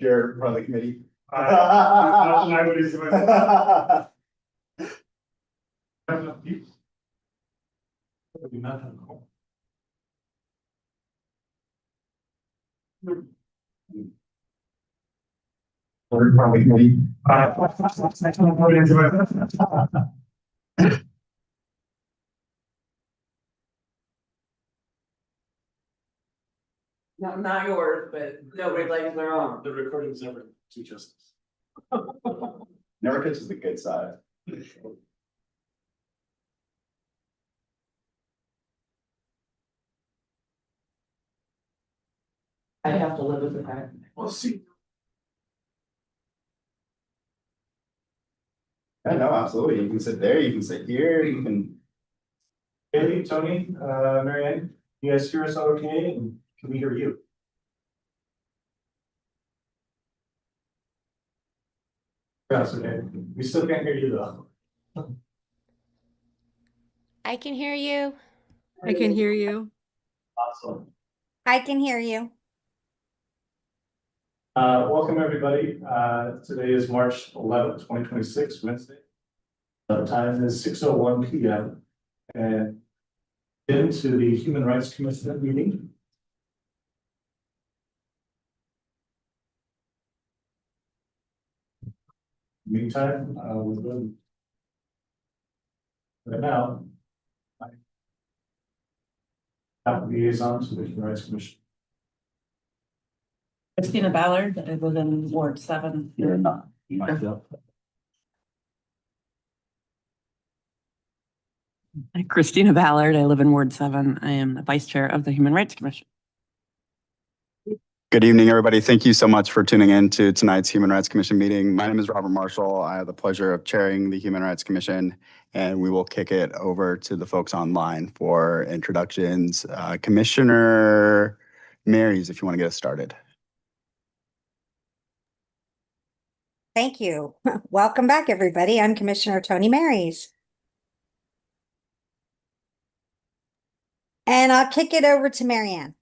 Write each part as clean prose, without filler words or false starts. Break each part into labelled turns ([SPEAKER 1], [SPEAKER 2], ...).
[SPEAKER 1] You're part of the committee.
[SPEAKER 2] I would use my.
[SPEAKER 1] You're part of the committee.
[SPEAKER 3] No, not yours, but nobody likes their own.
[SPEAKER 2] The recording's never too justice.
[SPEAKER 1] Never catches the good side.
[SPEAKER 3] I have to live with the fact.
[SPEAKER 2] We'll see.
[SPEAKER 1] Yeah, no, absolutely. You can sit there, you can sit here, you can.
[SPEAKER 2] Haley, Tony, Marianne, you guys hear us all okay? And can we hear you? Yes, okay. We still can't hear you though.
[SPEAKER 4] I can hear you.
[SPEAKER 5] I can hear you.
[SPEAKER 2] Awesome.
[SPEAKER 6] I can hear you.
[SPEAKER 2] Welcome everybody. Today is March 11th, 2026, Wednesday. The time is 6:01 p.m. and into the Human Rights Commission meeting. Meantime, we're going right now. I have liaison to the Human Rights Commission.
[SPEAKER 5] Christina Ballard, I live in Ward 7.
[SPEAKER 1] You're not. Myself.
[SPEAKER 5] Christina Ballard, I live in Ward 7. I am the Vice Chair of the Human Rights Commission.
[SPEAKER 1] Good evening, everybody. Thank you so much for tuning in to tonight's Human Rights Commission meeting. My name is Robert Marshall. I have the pleasure of chairing the Human Rights Commission, and we will kick it over to the folks online for introductions. Commissioner Marys, if you want to get us started.
[SPEAKER 6] Thank you. Welcome back, everybody. I'm Commissioner Tony Marys. And I'll kick it over to Marianne.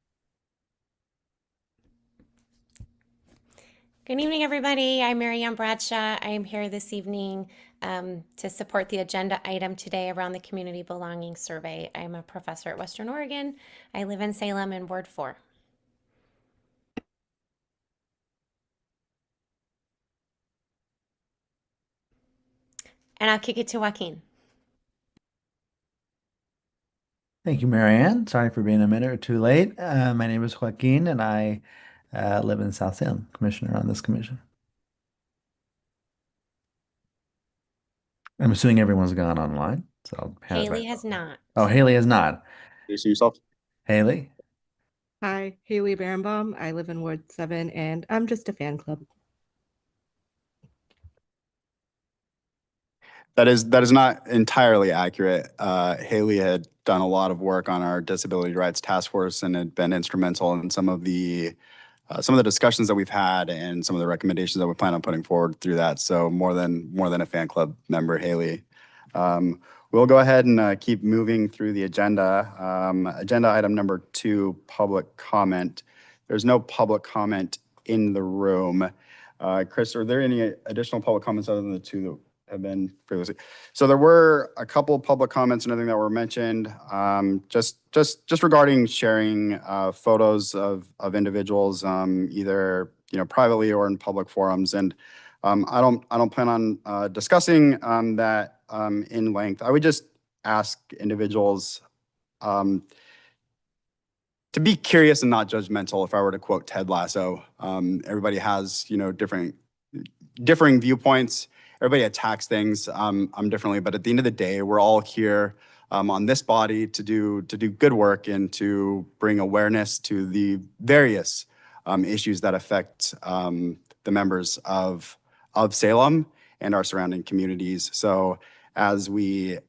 [SPEAKER 4] Good evening, everybody. I'm Marianne Bradshaw. I am here this evening to support the agenda item today around the Community Belonging Survey. I'm a professor at Western Oregon. I live in Salem in Ward 4. And I'll kick it to Joaquin.
[SPEAKER 7] Thank you, Marianne. Sorry for being a minute or two late. My name is Joaquin, and I live in South Salem, commissioner on this commission. I'm assuming everyone's gone online, so I'll hand it
[SPEAKER 4] Haley
[SPEAKER 7] back.
[SPEAKER 4] has not.
[SPEAKER 7] Oh, Haley has not.
[SPEAKER 1] Introduce yourself.
[SPEAKER 7] Haley?
[SPEAKER 5] Hi, Haley Barenbaum. I live in Ward 7 and I'm just a fan club.
[SPEAKER 1] That is not entirely accurate. Haley had done a lot of work on our Disability Rights Task Force and had been instrumental in some of the discussions that we've had and some of the recommendations that we plan on putting forward through that. So more than a fan club member, Haley. We'll go ahead and keep moving through the agenda. Agenda item number 2, public comment. There's no public comment in the room. Chris, are there any additional public comments other than the 2 that have been previously? So there were a couple of public comments and everything that were mentioned, just regarding sharing photos of individuals, either privately or in public forums. And I don't plan on discussing that in length. I would just ask individuals to be curious and not judgmental. If I were to quote Ted Lasso, everybody has differing viewpoints. Everybody attacks things differently, but at the end of the day, we're all here on this body to do good work and to bring awareness to the various issues that affect the members of Salem and our surrounding communities. So as we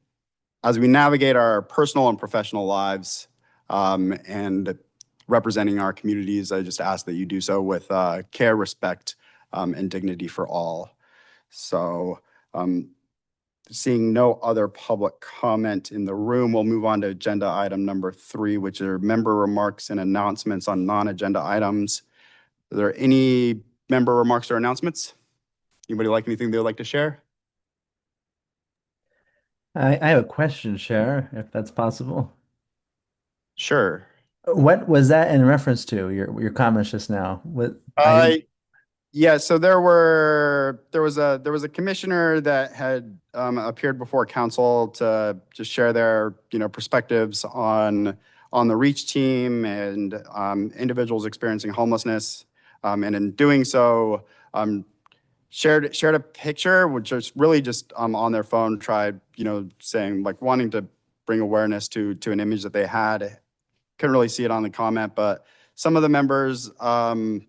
[SPEAKER 1] navigate our personal and professional lives and representing our communities, I just ask that you do so with care, respect, and dignity for all. So seeing no other public comment in the room, we'll move on to agenda item number 3, which are member remarks and announcements on non-agenda items. Are there any member remarks or announcements? Anybody like anything they would like to share?
[SPEAKER 7] I have a question, Cher, if that's possible.
[SPEAKER 1] Sure.
[SPEAKER 7] What was that in reference to, your comments just now? What I
[SPEAKER 1] Uh,
[SPEAKER 7] didn't
[SPEAKER 1] yeah, so there was a commissioner that had appeared before council to just share their, perspectives on the REACH team and individuals experiencing homelessness. And in doing so, shared a picture, which is really just on their phone, tried, saying like wanting to bring awareness to an image that they had. Couldn't really see it on the comment, but some of the members, some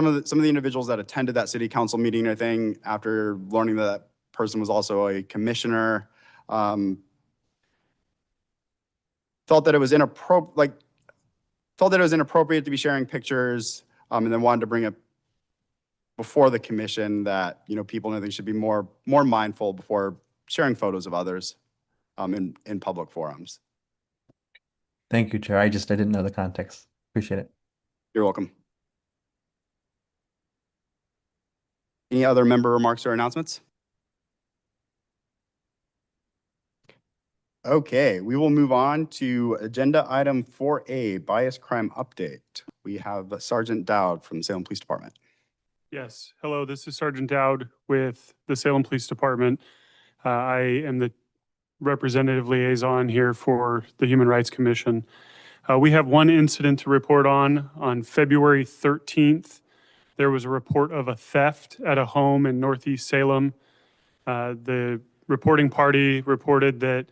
[SPEAKER 1] of the individuals that attended that city council meeting, I think, after learning that that person was also a commissioner, felt that it was inappropriate, to be sharing pictures, and then wanted to bring it before the commission that, people, I think, should be more mindful before sharing photos of others, in public forums.
[SPEAKER 7] Thank you, Chair. I didn't know the context. Appreciate it.
[SPEAKER 1] You're welcome. Any other member remarks or announcements? Okay, we will move on to agenda item 4A, bias crime update. We have Sergeant Dowd from the Salem Police Department.
[SPEAKER 8] Yes. Hello, this is Sergeant Dowd with the Salem Police Department. I am the representative liaison here for the Human Rights Commission. We have one incident to report on February 13th. There was a report of a theft at a home in Northeast Salem. The reporting party reported that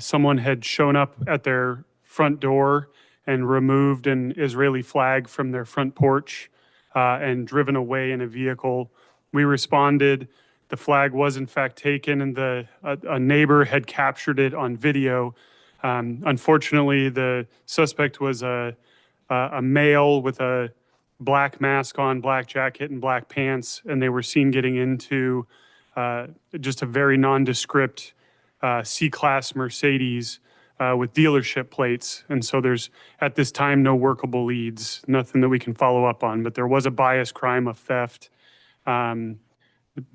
[SPEAKER 8] someone had shown up at their front door and removed an Israeli flag from their front porch and driven away in a vehicle. We responded. The flag was in fact taken, and a neighbor had captured it on video. Unfortunately, the suspect was a male with a black mask on, black jacket, and black pants, and they were seen getting into just a very nondescript C-Class Mercedes with dealership plates. And so there's, at this time, no workable leads, nothing that we can follow up on. But there was a bias crime of theft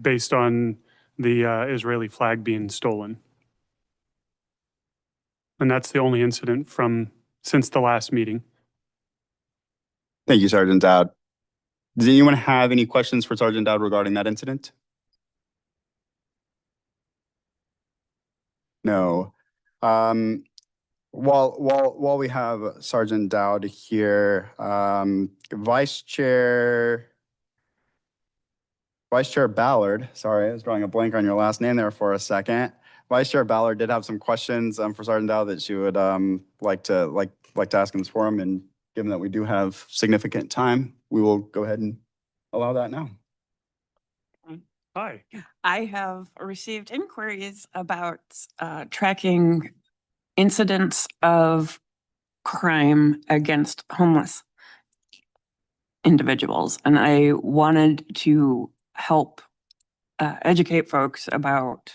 [SPEAKER 8] based on the Israeli flag being stolen. And that's the only incident since the last meeting.
[SPEAKER 1] Thank you, Sergeant Dowd. Does anyone have any questions for Sergeant Dowd regarding that incident? No. While we have Sergeant Dowd here, Vice Chair Ballard, sorry, I was drawing a blank on your last name there for a second. Vice Chair Ballard did have some questions for Sergeant Dowd that she would like to ask in this forum, and given that we do have significant time, we will go ahead and allow that now.
[SPEAKER 8] Hi.
[SPEAKER 9] I have received inquiries about tracking incidents of crime against homeless individuals, and I wanted to help educate folks about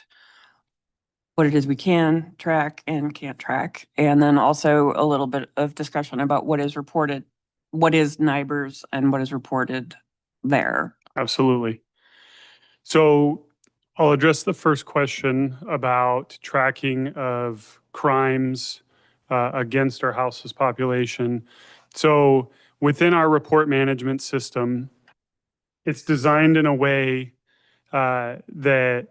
[SPEAKER 9] what it is we can track and can't track, and then also a little bit of discussion about what is reported, what is NIBRS, and what is reported there.
[SPEAKER 8] Absolutely. So I'll address the first question about tracking of crimes against our houseless population. So within our report management system, it's designed in a way that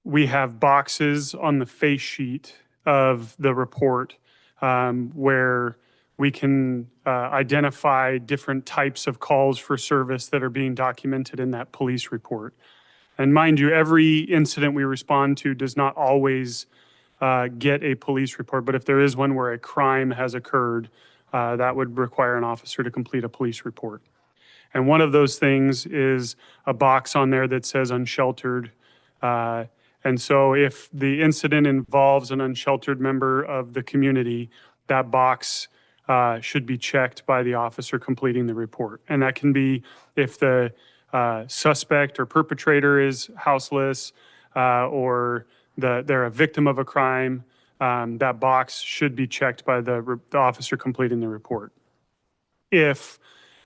[SPEAKER 8] we have boxes on the face sheet of the report where we can identify different types of calls for service that are being documented in that police report. And mind you, every incident we respond to does not always get a police report, but if there is one where a crime has occurred, that would require an officer to complete a police report. And one of those things is a box on there that says unsheltered. And so if the incident involves an unsheltered member of the community, that box should be checked by the officer completing the report. And that can be if the suspect or perpetrator is houseless or they're a victim of a crime, that box should be checked by the officer completing the report. If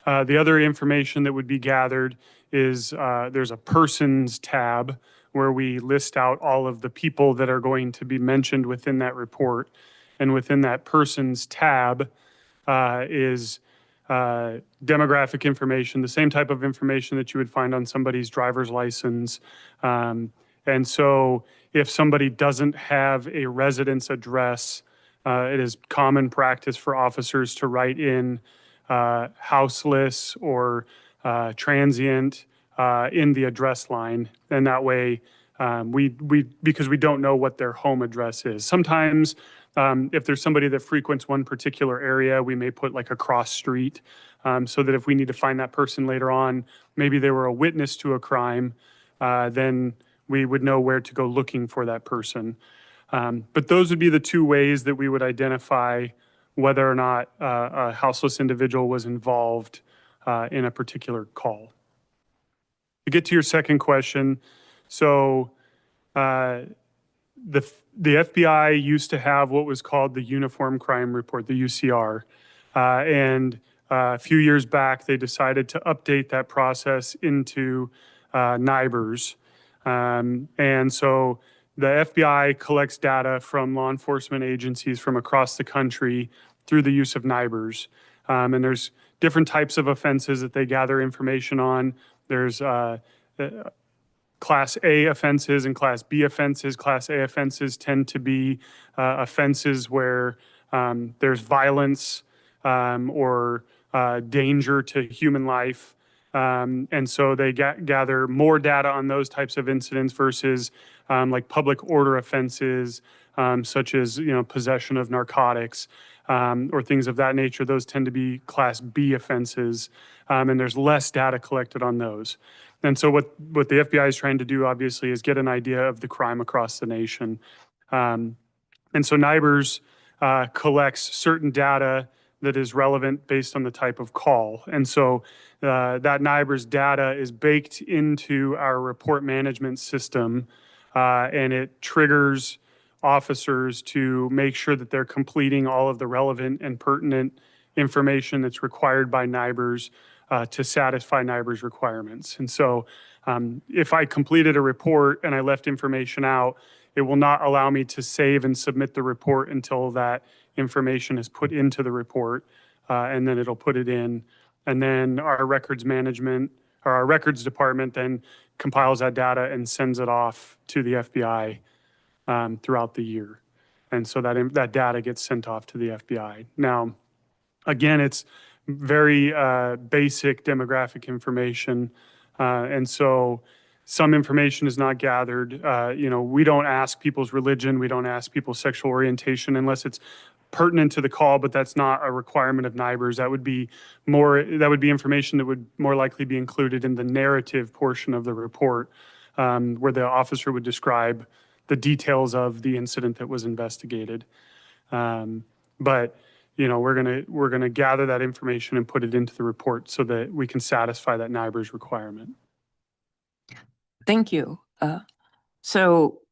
[SPEAKER 8] The other information that would be gathered is there's a persons tab where we list out all of the people that are going to be mentioned within that report. And within that persons tab is demographic information, the same type of information that you would find on somebody's driver's license. And so if somebody doesn't have a residence address, it is common practice for officers to write in houseless or transient in the address line. And that way, because we don't know what their home address is. Sometimes if there's somebody that frequents one particular area, we may put like a cross street so that if we need to find that person later on, maybe they were a witness to a crime, then we would know where to go looking for that person. But those would be the two ways that we would identify whether or not a houseless individual was involved in a particular call. To get to your second question, so the FBI used to have what was called the Uniform Crime Report, the UCR. And a few years back, they decided to update that process into NIBRS. And so the FBI collects data from law enforcement agencies from across the country through the use of NIBRS. And there's different types of offenses that they gather information on. There's Class A offenses and Class B offenses. Class A offenses tend to be offenses where there's violence or danger to human life. And so they gather more data on those types of incidents versus like public order offenses, such as possession of narcotics or things of that nature. Those tend to be Class B offenses, and there's less data collected on those. And so what the FBI is trying to do, obviously, is get an idea of the crime across the nation. And so NIBRS collects certain data that is relevant based on the type of call. And so that NIBRS data is baked into our report management system, and it triggers officers to make sure that they're completing all of the relevant and pertinent information that's required by NIBRS to satisfy NIBRS requirements. And so if I completed a report and I left information out, it will not allow me to save and submit the report until that information is put into the report, and then it'll put it in. And then our records management or our records department then compiles that data and sends it off to the FBI throughout the year. And so that data gets sent off to the FBI. Now, again, it's very basic demographic information. And so some information is not gathered. We don't ask people's religion. We don't ask people's sexual orientation unless it's pertinent to the call, but that's not a requirement of NIBRS. That would be information that would more likely be included in the narrative portion of the report, where the officer would describe the details of the incident that was investigated. But we're gonna gather that information and put it into the report so that we can satisfy that NIBRS requirement.
[SPEAKER 9] Thank you. So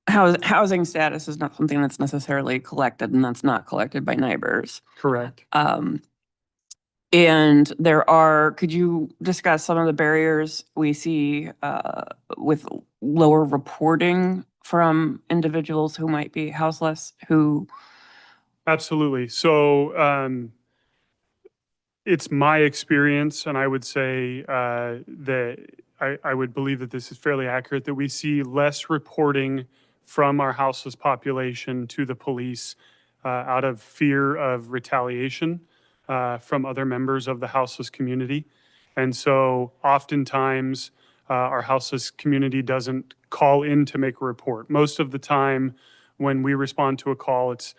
[SPEAKER 9] housing status is not something that's necessarily collected, and that's not collected by NIBRS.
[SPEAKER 8] Correct.
[SPEAKER 9] And could you discuss some of the barriers we see with lower reporting from individuals who might be houseless,
[SPEAKER 8] Absolutely. So it's my experience, and I would say that I would believe that this is fairly accurate, that we see less reporting from our houseless population to the police out of fear of retaliation from other members of the houseless community. And so oftentimes our houseless community doesn't call in to make a report. Most of the time when we respond to a call, it's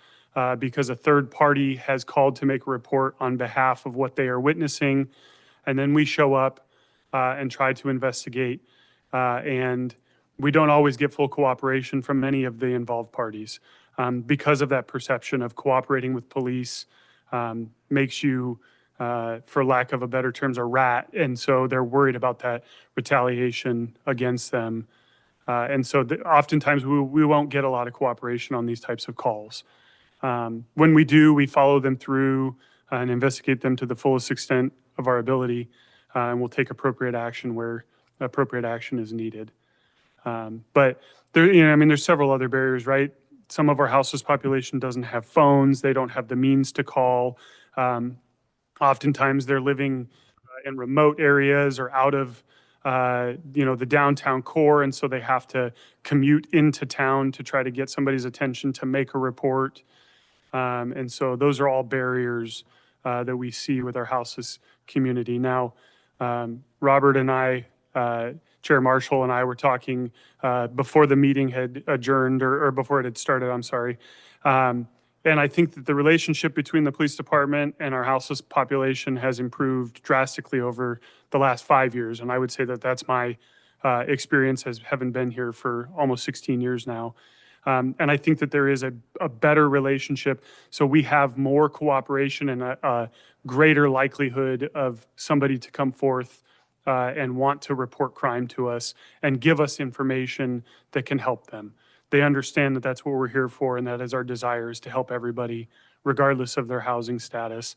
[SPEAKER 8] because a third party has called to make a report on behalf of what they are witnessing. And then we show up and try to investigate. And we don't always get full cooperation from many of the involved parties because of that perception of cooperating with police makes you, for lack of a better terms, a rat. And so they're worried about that retaliation against them. And so oftentimes we won't get a lot of cooperation on these types of calls. When we do, we follow them through and investigate them to the fullest extent of our ability. And we'll take appropriate action where appropriate action is needed. But there, I mean, there's several other barriers, right? Some of our houseless population doesn't have phones. They don't have the means to call. Oftentimes they're living in remote areas or out of, the downtown core. And so they have to commute into town to try to get somebody's attention to make a report. And so those are all barriers that we see with our houseless community. Now, Robert and I, Chair Marshall and I were talking before the meeting had adjourned or before it had started, I'm sorry. And I think that the relationship between the police department and our houseless population has improved drastically over the last 5 years. And I would say that that's my experience as having been here for almost 16 years now. And I think that there is a better relationship. So we have more cooperation and a greater likelihood of somebody to come forth and want to report crime to us and give us information that can help them. They understand that that's what we're here for, and that is our desire is to help everybody, regardless of their housing status.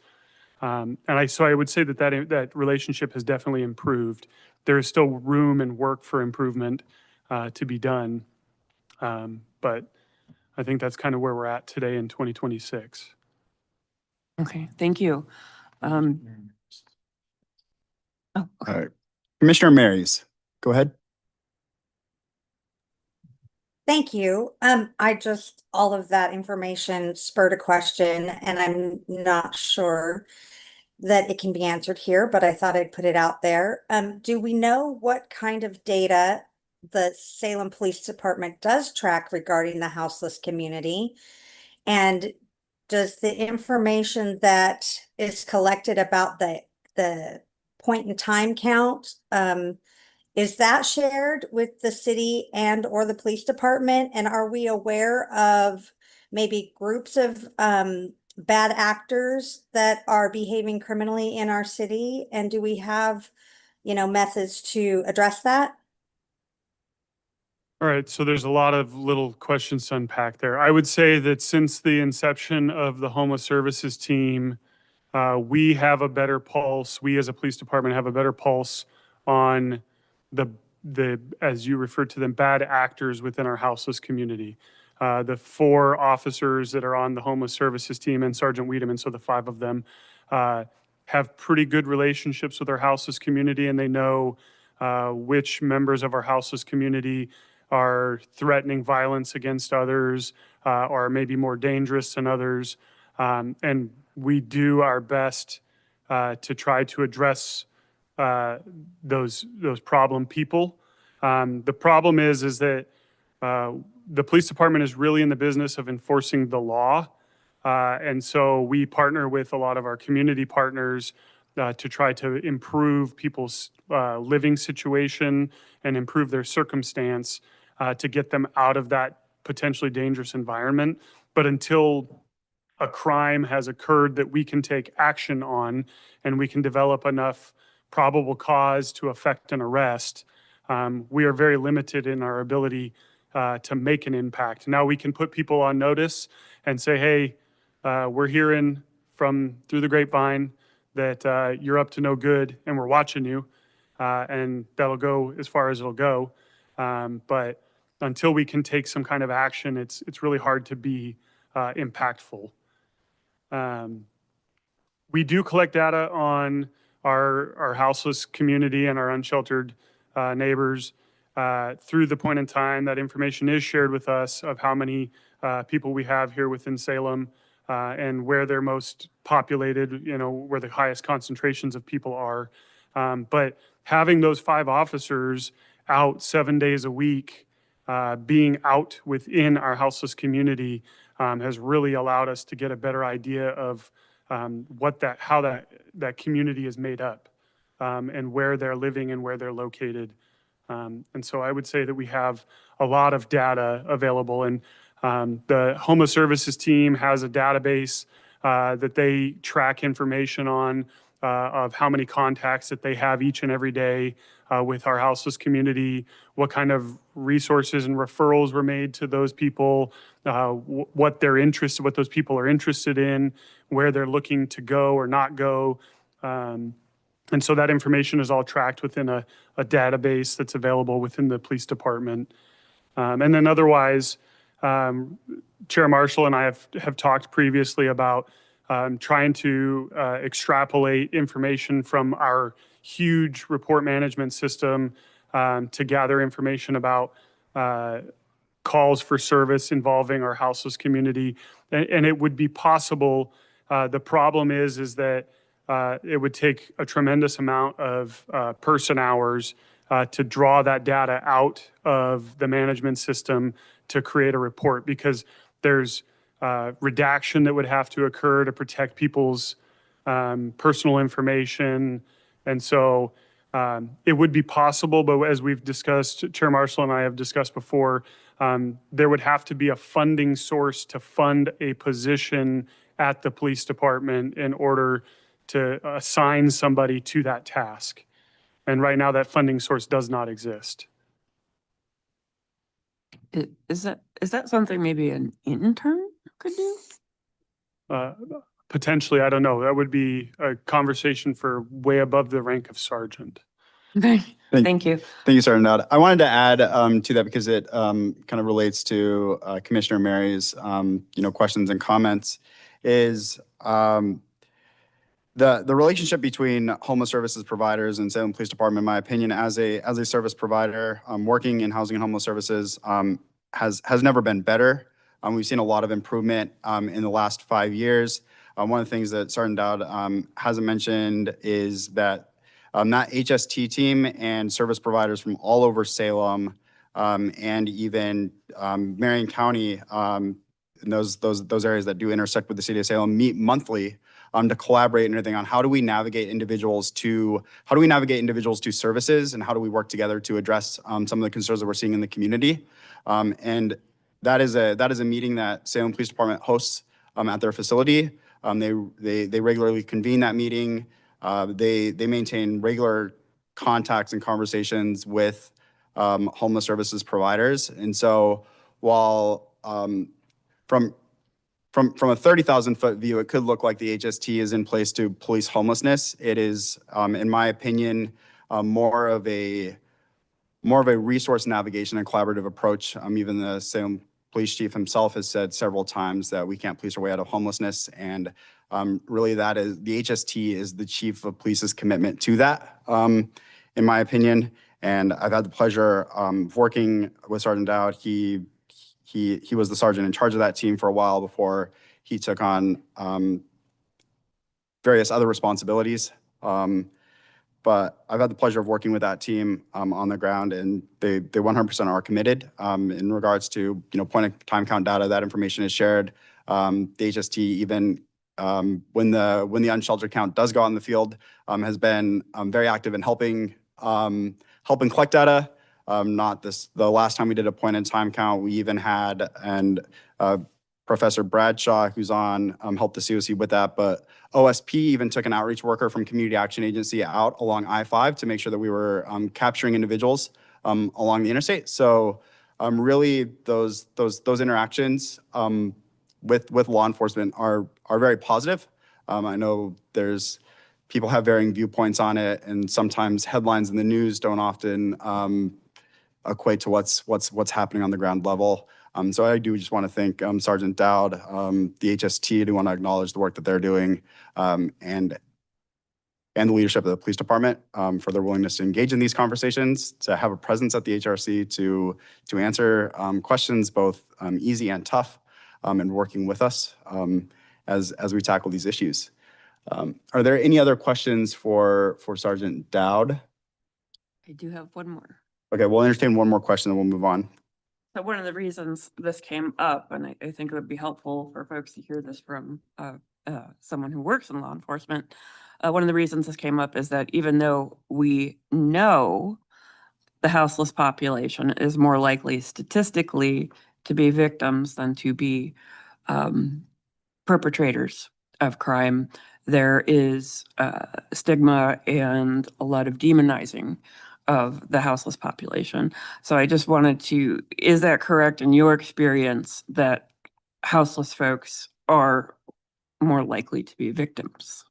[SPEAKER 8] So I would say that relationship has definitely improved. There is still room and work for improvement to be done. But I think that's kind of where we're at today in 2026.
[SPEAKER 9] Okay, thank you. Oh, okay.
[SPEAKER 1] All right. Commissioner Marys, go ahead.
[SPEAKER 6] Thank you. All of that information spurred a question, and I'm not sure that it can be answered here, but I thought I'd put it out there. Do we know what kind of data the Salem Police Department does track regarding the houseless community? And does the information that is collected about the point in time count, is that shared with the city and or the police department? And are we aware of maybe groups of bad actors that are behaving criminally in our city? And do we have, methods to address that?
[SPEAKER 8] All right, so there's a lot of little questions to unpack there. I would say that since the inception of the homeless services team, we have a better pulse. We as a police department have a better pulse on the as you referred to them, bad actors within our houseless community. The 4 officers that are on the homeless services team and Sergeant Wiedemann, so the 5 of them, have pretty good relationships with our houseless community, and they know which members of our houseless community are threatening violence against others, or maybe more dangerous than others. And we do our best to try to address those problem people. The problem is that the police department is really in the business of enforcing the law. And so we partner with a lot of our community partners to try to improve people's living situation and improve their circumstance to get them out of that potentially dangerous environment. But until a crime has occurred that we can take action on and we can develop enough probable cause to effect an arrest, we are very limited in our ability to make an impact. Now we can put people on notice and say, hey, we're hearing through the grapevine that you're up to no good and we're watching you, and that'll go as far as it'll go. But until we can take some kind of action, it's really hard to be impactful. We do collect data on our houseless community and our unsheltered neighbors. Through the point in time, that information is shared with us of how many people we have here within Salem and where they're most populated, where the highest concentrations of people are. But having those 5 officers out 7 days a week, being out within our houseless community has really allowed us to get a better idea of how that community is made up and where they're living and where they're located. And so I would say that we have a lot of data available, and the homeless services team has a database that they track information on of how many contacts that they have each and every day with our houseless community, what kind of resources and referrals were made to those people, what those people are interested in, where they're looking to go or not go. And so that information is all tracked within a database that's available within the police department. And then otherwise, Chair Marshall and I have talked previously about trying to extrapolate information from our huge report management system to gather information about calls for service involving our houseless community. And it would be possible. The problem is that it would take a tremendous amount of person hours to draw that data out of the management system to create a report, because there's redaction that would have to occur to protect people's personal information. And so it would be possible, but as we've discussed, Chair Marshall and I have discussed before, there would have to be a funding source to fund a position at the police department in order to assign somebody to that task. And right now that funding source does not exist.
[SPEAKER 9] Is that something maybe an intern could do?
[SPEAKER 8] Potentially, I don't know. That would be a conversation for way above the rank of sergeant.
[SPEAKER 9] Okay, thank you.
[SPEAKER 1] Thank you, Sergeant Dowd. I wanted to add to that because it kind of relates to Commissioner Mary's questions and comments. Is the relationship between homeless services providers and Salem Police Department, in my opinion, as a service provider working in housing and homeless services, has never been better. We've seen a lot of improvement in the last 5 years. One of the things that Sergeant Dowd hasn't mentioned is that that HST team and service providers from all over Salem and even Marion County, those areas that do intersect with the city of Salem, meet monthly to collaborate and everything on how do we navigate individuals to services, and how do we work together to address some of the concerns that we're seeing in the community. And that is a meeting that Salem Police Department hosts at their facility. They regularly convene that meeting. They maintain regular contacts and conversations with homeless services providers. And so while from a 30,000 foot view, it could look like the HST is in place to police homelessness. It is, in my opinion, more of a resource navigation and collaborative approach. Even the Salem Police Chief himself has said several times that we can't police our way out of homelessness. And really that is, the HST is the Chief of Police's commitment to that, in my opinion. And I've had the pleasure of working with Sergeant Dowd. He was the sergeant in charge of that team for a while before he took on various other responsibilities. But I've had the pleasure of working with that team on the ground, and they 100% are committed in regards to point of time count data. That information is shared. The HST, even when the unsheltered count does go out in the field, has been very active in helping collect data. The last time we did a point in time count, we even had Professor Bradshaw, who's on, helped the COC with that. But OSP even took an outreach worker from Community Action Agency out along I-5 to make sure that we were capturing individuals along the interstate. So really those interactions with law enforcement are very positive. I know people have varying viewpoints on it, and sometimes headlines in the news don't often equate to what's happening on the ground level. So I do just want to thank Sergeant Dowd, the HST. I do want to acknowledge the work that they're doing, and the leadership of the police department for their willingness to engage in these conversations, to have a presence at the HRC, to answer questions both easy and tough, and working with us as we tackle these issues. Are there any other questions for Sergeant Dowd?
[SPEAKER 9] I do have one more.
[SPEAKER 1] Okay, we'll entertain one more question, then we'll move on.
[SPEAKER 9] So one of the reasons this came up, and I think it would be helpful for folks to hear this from someone who works in law enforcement. One of the reasons this came up is that even though we know the houseless population is more likely statistically to be victims than to be perpetrators of crime, there is stigma and a lot of demonizing of the houseless population. So I just wanted to, is that correct in your experience that houseless folks are more likely to be victims?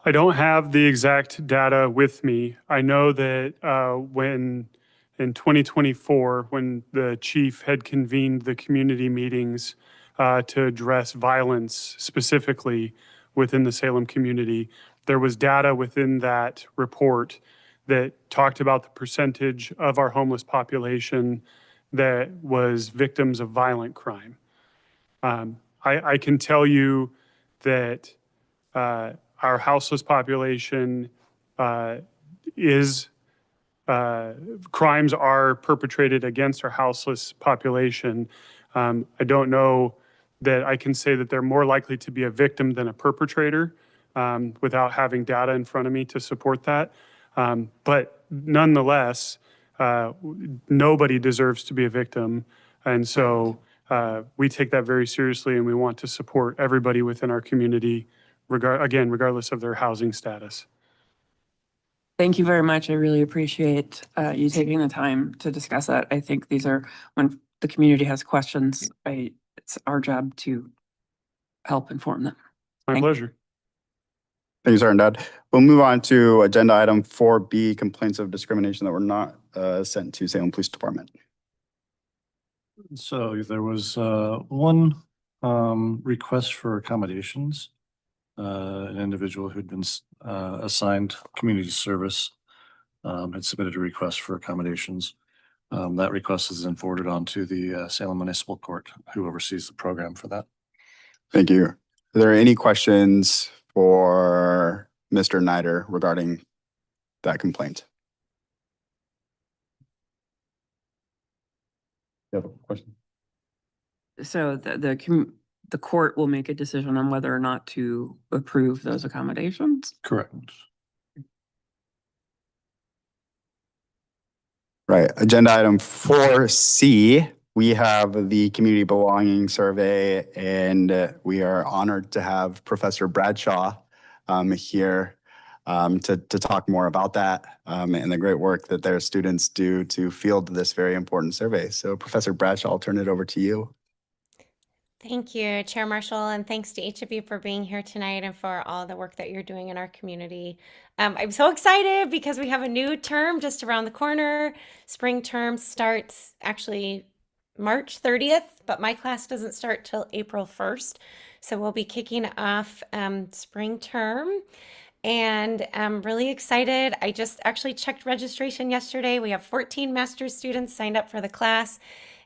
[SPEAKER 8] I don't have the exact data with me. I know that when in 2024, when the chief had convened the community meetings to address violence specifically within the Salem community, there was data within that report that talked about the percentage of our homeless population that was victims of violent crime. I can tell you that our houseless population crimes are perpetrated against our houseless population. I don't know that I can say that they're more likely to be a victim than a perpetrator without having data in front of me to support that. But nonetheless, nobody deserves to be a victim. And so we take that very seriously, and we want to support everybody within our community, regardless of their housing status.
[SPEAKER 9] Thank you very much. I really appreciate you taking the time to discuss that. I think these are, when the community has questions, it's our job to help inform them.
[SPEAKER 8] My pleasure.
[SPEAKER 1] Thank you, Sergeant Dowd. We'll move on to agenda item 4B, complaints of discrimination that were not sent to Salem Police Department.
[SPEAKER 2] So there was one request for accommodations. An individual who'd been assigned community service had submitted a request for accommodations. That request is then forwarded on to the Salem Municipal Court, who oversees the program for that.
[SPEAKER 1] Thank you. Are there any questions for Mr. Nider regarding that complaint? You have a question?
[SPEAKER 9] So the court will make a decision on whether or not to approve those accommodations.
[SPEAKER 2] Correct.
[SPEAKER 1] Right. Agenda item 4C, we have the community belonging survey, and we are honored to have Professor Bradshaw here to talk more about that and the great work that their students do to field this very important survey. So Professor Bradshaw, I'll turn it over to you.
[SPEAKER 4] Thank you, Chair Marshall, and thanks to each of you for being here tonight and for all the work that you're doing in our community. I'm so excited because we have a new term just around the corner. Spring term starts actually March 30th, but my class doesn't start till April 1st. So we'll be kicking off spring term. And I'm really excited. I just actually checked registration yesterday. We have 14 master's students signed up for the class.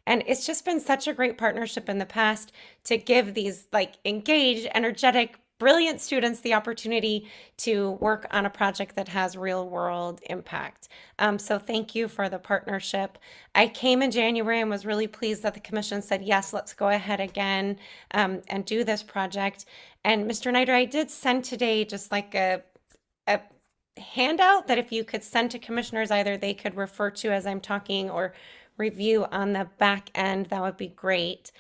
[SPEAKER 4] And it's just been such a great partnership in the past to give these engaged, energetic, brilliant students the opportunity to work on a project that has real world impact. So thank you for the partnership. I came in January and was really pleased that the commission said, yes, let's go ahead again and do this project. And Mr. Nider, I did send today just like a handout that if you could send to commissioners, either they could refer to as I'm talking or review on the back end, that would be great.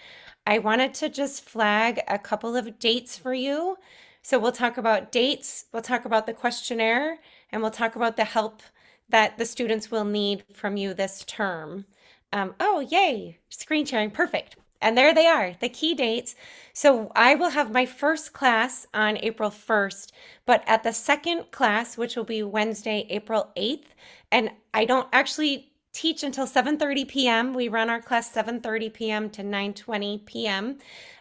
[SPEAKER 4] I wanted to just flag a couple of dates for you. So we'll talk about dates, we'll talk about the questionnaire, and we'll talk about the help that the students will need from you this term. Oh, yay, screen sharing, perfect. And there they are, the key dates. So I will have my first class on April 1st, but at the second class, which will be Wednesday, April 8th, and I don't actually teach until 7:30 p.m. We run our class 7:30 p.m. to 9:20 p.m.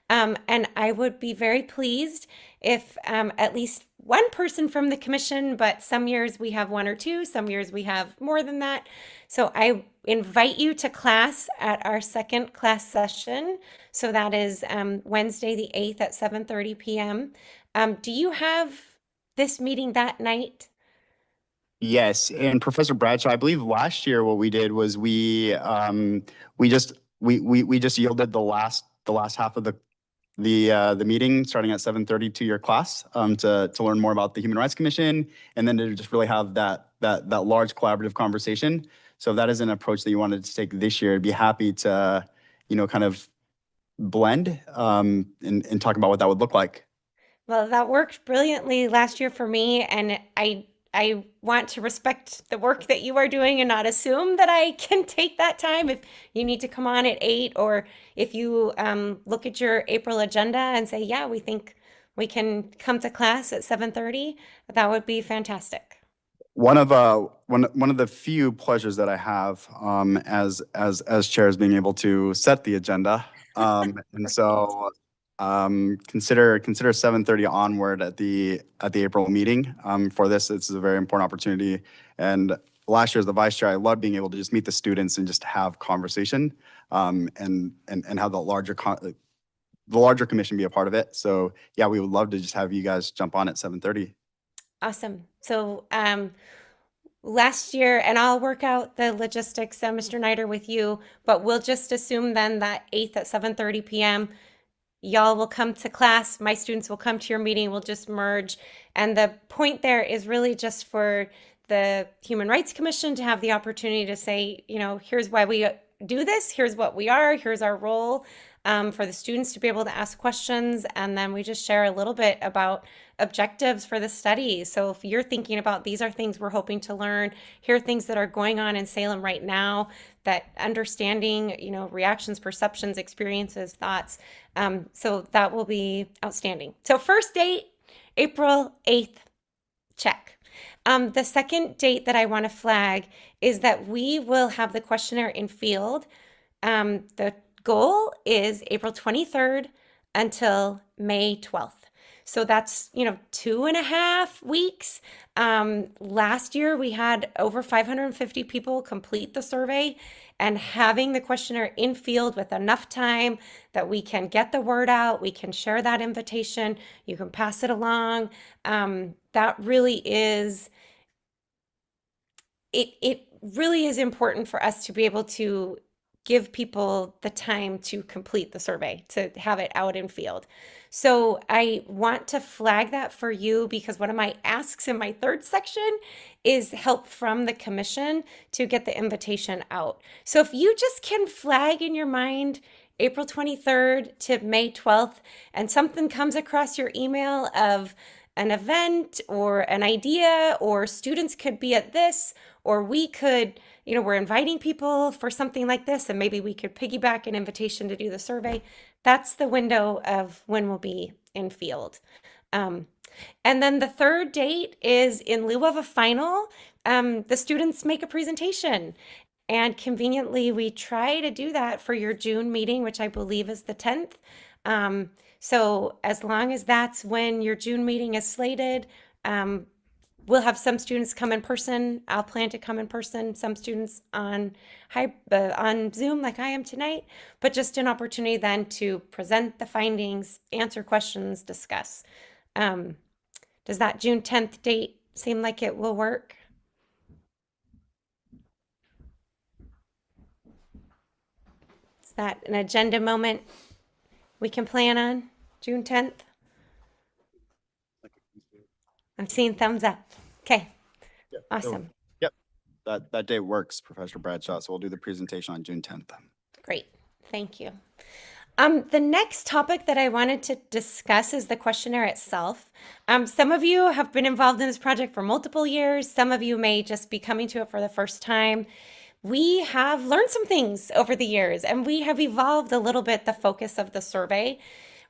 [SPEAKER 4] And I would be very pleased if at least one person from the commission, but some years we have one or two, some years we have more than that. So I invite you to class at our second class session. So that is Wednesday the 8th at 7:30 p.m. Do you have this meeting that night?
[SPEAKER 1] Yes, and Professor Bradshaw, I believe last year what we did was we just yielded the last half of the meeting starting at 7:30 to your class to learn more about the Human Rights Commission, and then to just really have that large collaborative conversation. So if that is an approach that you wanted to take this year, I'd be happy to kind of blend and talk about what that would look like.
[SPEAKER 4] Well, that worked brilliantly last year for me, and I want to respect the work that you are doing and not assume that I can take that time. If you need to come on at 8, or if you look at your April agenda and say, yeah, we think we can come to class at 7:30, that would be fantastic.
[SPEAKER 1] One of the few pleasures that I have as chair is being able to set the agenda. And so consider 7:30 onward at the April meeting. For this, it's a very important opportunity. And last year as the vice chair, I loved being able to just meet the students and just have conversation, and have the larger commission be a part of it. So yeah, we would love to just have you guys jump on at 7:30.
[SPEAKER 4] Awesome. So last year, and I'll work out the logistics, Mr. Nider, with you, but we'll just assume then that 8th at 7:30 p.m. Y'all will come to class. My students will come to your meeting. We'll just merge. And the point there is really just for the Human Rights Commission to have the opportunity to say, you know, here's why we do this. Here's what we are. Here's our role. For the students to be able to ask questions. And then we just share a little bit about objectives for the study. So if you're thinking about these are things we're hoping to learn, here are things that are going on in Salem right now, that understanding, you know, reactions, perceptions, experiences, thoughts. So that will be outstanding. So first date, April 8th, check. The second date that I want to flag is that we will have the questionnaire in field. The goal is April 23rd until May 12th. So that's, you know, 2.5 weeks. Last year we had over 550 people complete the survey, and having the questionnaire in field with enough time that we can get the word out, we can share that invitation, you can pass it along. That really is, it really is important for us to be able to give people the time to complete the survey, to have it out in field. So I want to flag that for you, because one of my asks in my third section is help from the commission to get the invitation out. So if you just can flag in your mind April 23rd to May 12th, and something comes across your email of an event or an idea, or students could be at this, or we could, you know, we're inviting people for something like this, and maybe we could piggyback an invitation to do the survey. That's the window of when we'll be in field. And then the third date is in lieu of a final, the students make a presentation. And conveniently, we try to do that for your June meeting, which I believe is the 10th. So as long as that's when your June meeting is slated, we'll have some students come in person. I'll plan to come in person, some students on Zoom like I am tonight, but just an opportunity then to present the findings, answer questions, discuss. Does that June 10th date seem like it will work? Is that an agenda moment we can plan on, June 10th? I'm seeing thumbs up. Okay,
[SPEAKER 1] Yep.
[SPEAKER 4] awesome.
[SPEAKER 1] Yep, that day works, Professor Bradshaw. So we'll do the presentation on June 10th.
[SPEAKER 4] Great, thank you. The next topic that I wanted to discuss is the questionnaire itself. Some of you have been involved in this project for multiple years. Some of you may just be coming to it for the first time. We have learned some things over the years, and we have evolved a little bit the focus of the survey.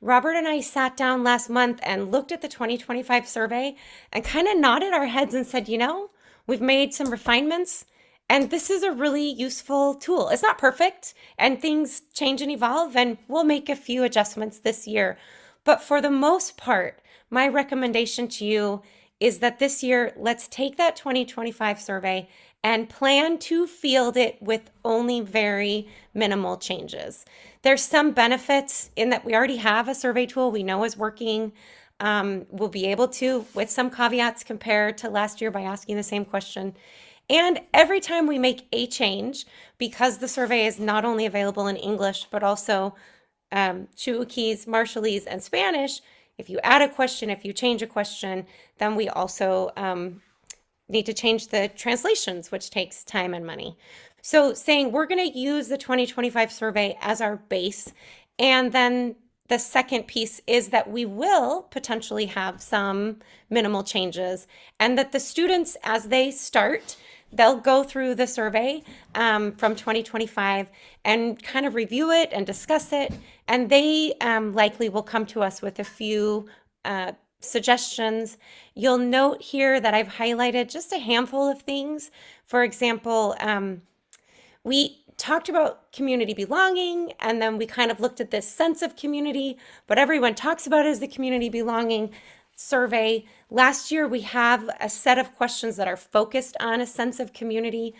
[SPEAKER 4] Robert and I sat down last month and looked at the 2025 survey and kind of nodded our heads and said, you know, we've made some refinements, and this is a really useful tool. It's not perfect, and things change and evolve, and we'll make a few adjustments this year. But for the most part, my recommendation to you is that this year, let's take that 2025 survey and plan to field it with only very minimal changes. There's some benefits in that we already have a survey tool we know is working. We'll be able to, with some caveats, compare to last year by asking the same question. And every time we make a change, because the survey is not only available in English, but also Chuukese, Marshallese, and Spanish, if you add a question, if you change a question, then we also need to change the translations, which takes time and money. So saying we're going to use the 2025 survey as our base, and then the second piece is that we will potentially have some minimal changes, and that the students, as they start, they'll go through the survey from 2025 and kind of review it and discuss it. And they likely will come to us with a few suggestions. You'll note here that I've highlighted just a handful of things. For example, we talked about community belonging, and then we kind of looked at this sense of community. What everyone talks about is the community belonging survey. Last year, we have a set of questions that are focused on a sense of community.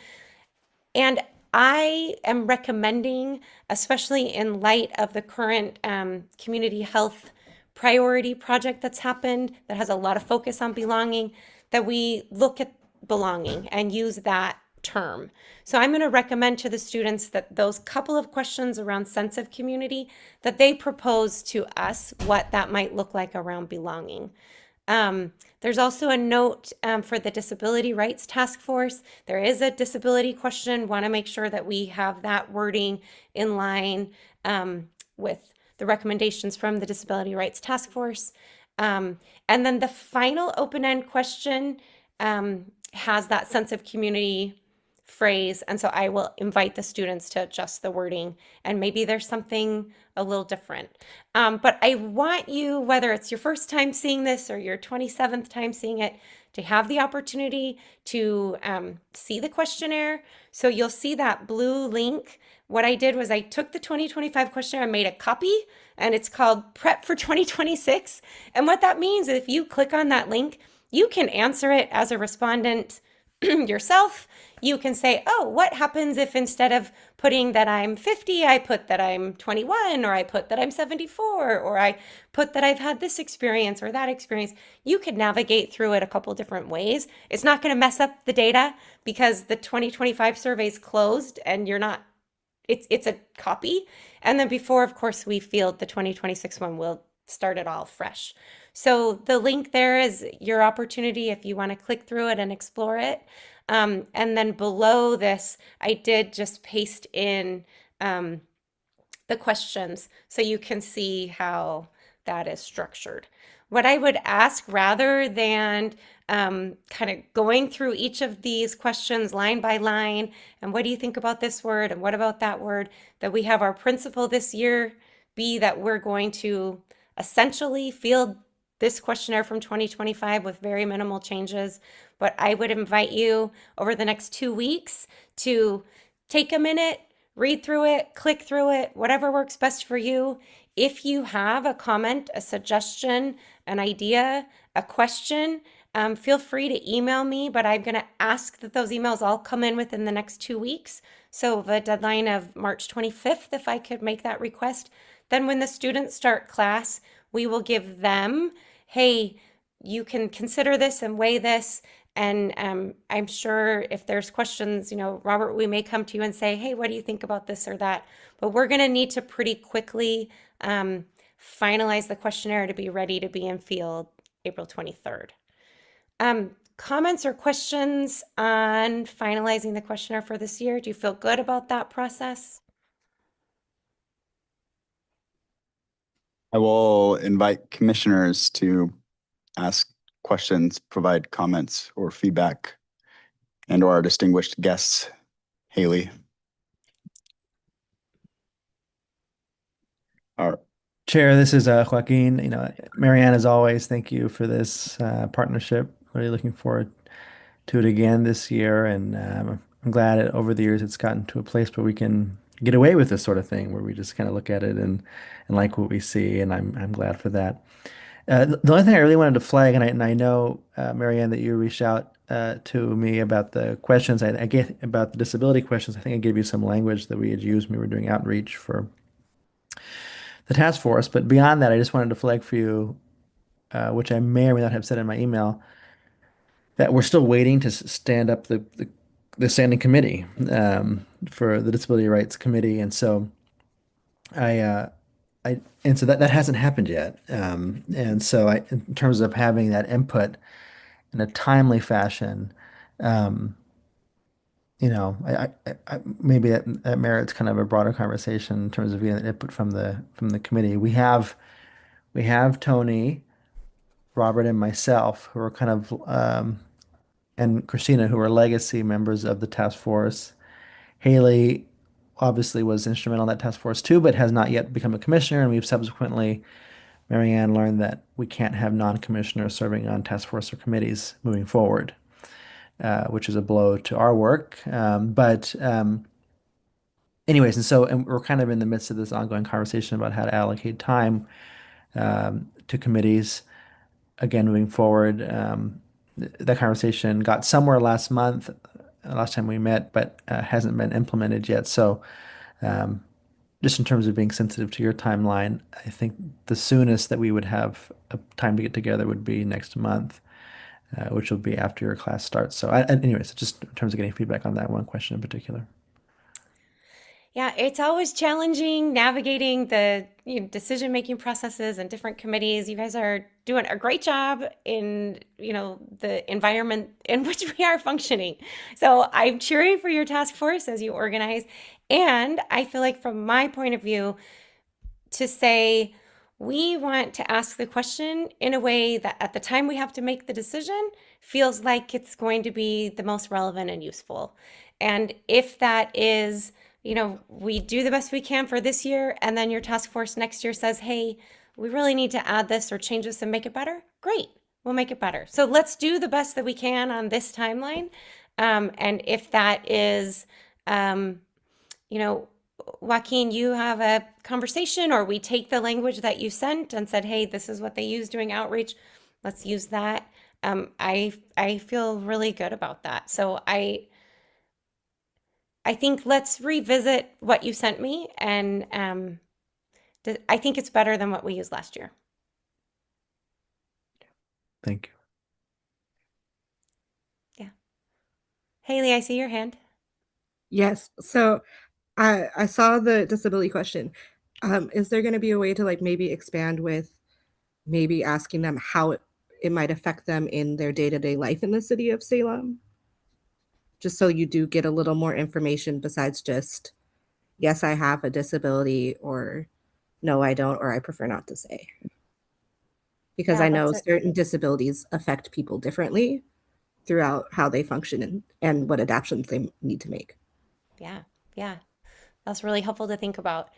[SPEAKER 4] And I am recommending, especially in light of the current community health priority project that's happened, that has a lot of focus on belonging, that we look at belonging and use that term. So I'm going to recommend to the students that those couple of questions around sense of community, that they propose to us what that might look like around belonging. There's also a note for the Disability Rights Task Force. There is a disability question. Want to make sure that we have that wording in line with the recommendations from the Disability Rights Task Force. And then the final open-end question has that sense of community phrase. And so I will invite the students to adjust the wording, and maybe there's something a little different. But I want you, whether it's your first time seeing this or your 27th time seeing it, to have the opportunity to see the questionnaire. So you'll see that blue link. What I did was I took the 2025 questionnaire and made a copy, and it's called Prep for 2026. And what that means is if you click on that link, you can answer it as a respondent yourself. You can say, oh, what happens if instead of putting that I'm 50, I put that I'm 21, or I put that I'm 74, or I put that I've had this experience or that experience. You could navigate through it a couple different ways. It's not going to mess up the data because the 2025 survey is closed and you're not, it's a copy. And then before, of course, we field the 2026 one, we'll start it all fresh. So the link there is your opportunity if you want to click through it and explore it. And then below this, I did just paste in the questions so you can see how that is structured. What I would ask, rather than kind of going through each of these questions line by line, and what do you think about this word and what about that word, that we have our principle this year be that we're going to essentially field this questionnaire from 2025 with very minimal changes. But I would invite you over the next 2 weeks to take a minute, read through it, click through it, whatever works best for you. If you have a comment, a suggestion, an idea, a question, feel free to email me, but I'm going to ask that those emails all come in within the next 2 weeks. So the deadline of March 25th, if I could make that request. Then when the students start class, we will give them, hey, you can consider this and weigh this. And I'm sure if there's questions, Robert, we may come to you and say, hey, what do you think about this or that? But we're going to need to pretty quickly finalize the questionnaire to be ready to be in field April 23rd. Comments or questions on finalizing the questionnaire for this year? Do you feel good about that process?
[SPEAKER 1] I will invite commissioners to ask questions, provide comments or feedback, and or our distinguished guests, Haley.
[SPEAKER 7] Chair, this is Joaquin. Marianne, as always, thank you for this partnership. Really looking forward to it again this year, and I'm glad over the years it's gotten to a place where we can get away with this sort of thing, where we just kind of look at it and like what we see, and I'm glad for that. The only thing I really wanted to flag, and I know, Marianne, that you reached out to me about the questions. I get about the disability questions. I think I gave you some language that we had used when we were doing outreach for the task force. But beyond that, I just wanted to flag for you, which I may or may not have said in my email, that we're still waiting to stand up the standing committee for the Disability Rights Committee, and so so that hasn't happened yet. And so in terms of having that input in a timely fashion, Maybe that merits kind of a broader conversation in terms of getting input from the committee. We have Tony, Robert, and myself who are kind of and Christina who are legacy members of the task force. Haley obviously was instrumental in that task force too, but has not yet become a commissioner, and we've subsequently, Marianne, learned that we can't have non-commissioners serving on task force or committees moving forward, which is a blow to our work. But anyways, and we're kind of in the midst of this ongoing conversation about how to allocate time to committees. Again, moving forward, that conversation got somewhere last month, last time we met, but hasn't been implemented yet. So, just in terms of being sensitive to your timeline, I think the soonest that we would have a time to get together would be next month, which will be after your class starts. So, anyways, just in terms of getting feedback on that one question in particular.
[SPEAKER 4] Yeah, it's always challenging navigating the decision-making processes and different committees. You guys are doing a great job in, the environment in which we are functioning. So I'm cheering for your task force as you organize. And I feel like from my point of view, to say we want to ask the question in a way that at the time we have to make the decision feels like it's going to be the most relevant and useful. And if that is, we do the best we can for this year, and then your task force next year says, hey, we really need to add this or change this and make it better, great, we'll make it better. So let's do the best that we can on this timeline. And if that is, Joaquin, you have a conversation, or we take the language that you sent and said, hey, this is what they use doing outreach, let's use that. I feel really good about that. So I think let's revisit what you sent me, and I think it's better than what we used last year.
[SPEAKER 7] Thank you.
[SPEAKER 4] Yeah. Haley, I see your hand.
[SPEAKER 5] Yes. So I saw the disability question. Is there going to be a way to maybe expand with maybe asking them how it might affect them in their day-to-day life in the city of Salem? Just so you do get a little more information besides just, yes, I have a disability, or no, I don't, or I prefer not to say. Because
[SPEAKER 4] Yeah,
[SPEAKER 5] I know
[SPEAKER 4] that's
[SPEAKER 5] certain disabilities affect people differently throughout how they function and what adaptations they need to make.
[SPEAKER 4] Yeah. That's really helpful to think about.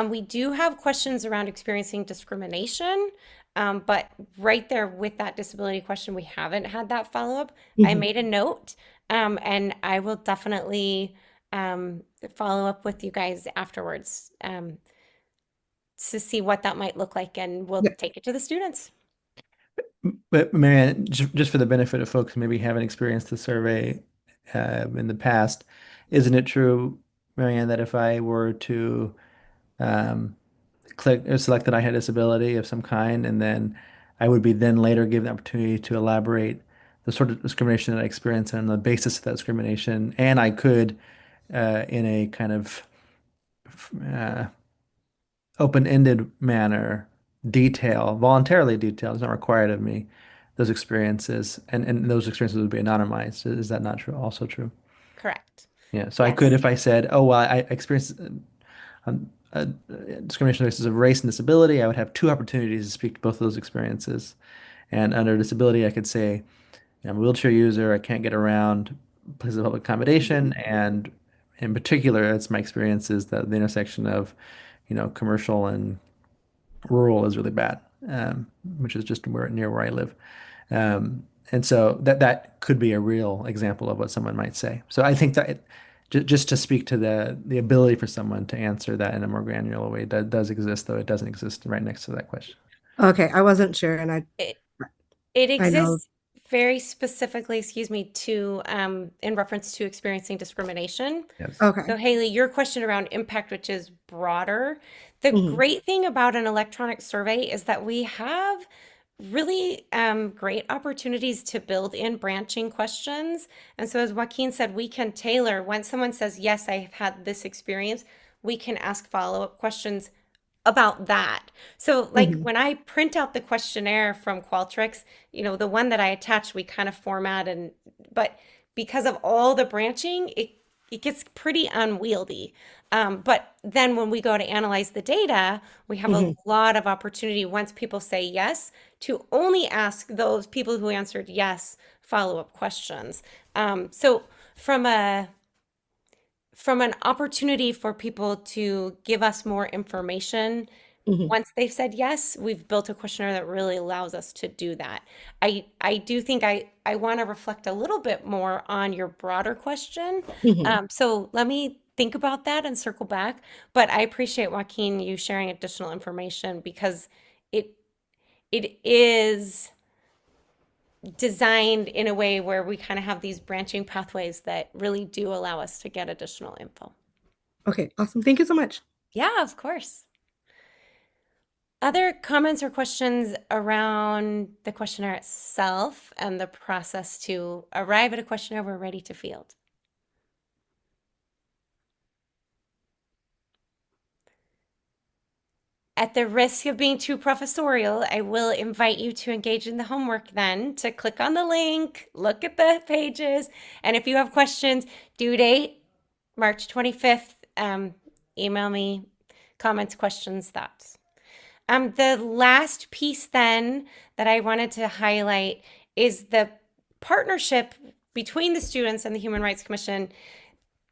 [SPEAKER 4] We do have questions around experiencing discrimination, but right there with that disability question, we haven't had that follow-up. I made a note, and I will definitely follow up with you guys afterwards to see what that might look like, and we'll take it to the students.
[SPEAKER 7] But Marianne, just for the benefit of folks who maybe haven't experienced the survey in the past, isn't it true, Marianne, that if I were to click or select that I had a disability of some kind, and then I would be then later given the opportunity to elaborate the sort of discrimination that I experienced and on the basis of that discrimination, and I could, in a kind of open-ended manner, voluntarily detail, it's not required of me, those experiences, and those experiences would be anonymized. Is that not true? Also true?
[SPEAKER 4] Correct.
[SPEAKER 7] Yeah. So I could, if I said, oh, well, I experienced discrimination on the basis of race and disability, I would have two opportunities to speak to both of those experiences. And under disability, I could say, I'm a wheelchair user, I can't get around places of public accommodation, and in particular, it's my experience is that the intersection of, commercial and rural is really bad, which is just near where I live. And so that could be a real example of what someone might say. So I think that just to speak to the ability for someone to answer that in a more granular way, that does exist, though it doesn't exist right next to that question.
[SPEAKER 5] Okay, I wasn't sure, and
[SPEAKER 4] It
[SPEAKER 5] I know.
[SPEAKER 4] exists very specifically, to in reference to experiencing discrimination.
[SPEAKER 7] Yes.
[SPEAKER 5] Okay.
[SPEAKER 4] So Haley, your question around impact, which is broader, the great thing about an electronic survey is that we have really great opportunities to build in branching questions. And so as Joaquin said, we can tailor when someone says, yes, I've had this experience, we can ask follow-up questions about that. So when I print out the questionnaire from Qualtrics, the one that I attach, we kind of format, but because of all the branching, it gets pretty unwieldy. But then when we go to analyze the data, we have a lot of opportunity once people say yes to only ask those people who answered yes follow-up questions. So from an opportunity for people to give us more information, once they've said yes, we've built a questionnaire that really allows us to do that. I do think I want to reflect a little bit more on your broader question. So let me think about that and circle back. But I appreciate, Joaquin, you sharing additional information because it is designed in a way where we kind of have these branching pathways that really do allow us to get additional info.
[SPEAKER 5] Okay, awesome. Thank you so much.
[SPEAKER 4] Yeah, of course. Other comments or questions around the questionnaire itself and the process to arrive at a questionnaire we're ready to field? At the risk of being too professorial, I will invite you to engage in the homework then, to click on the link, look at the pages, and if you have questions, due date, March 25th, email me, comments, questions, thoughts. The last piece then that I wanted to highlight is the partnership between the students and the Human Rights Commission.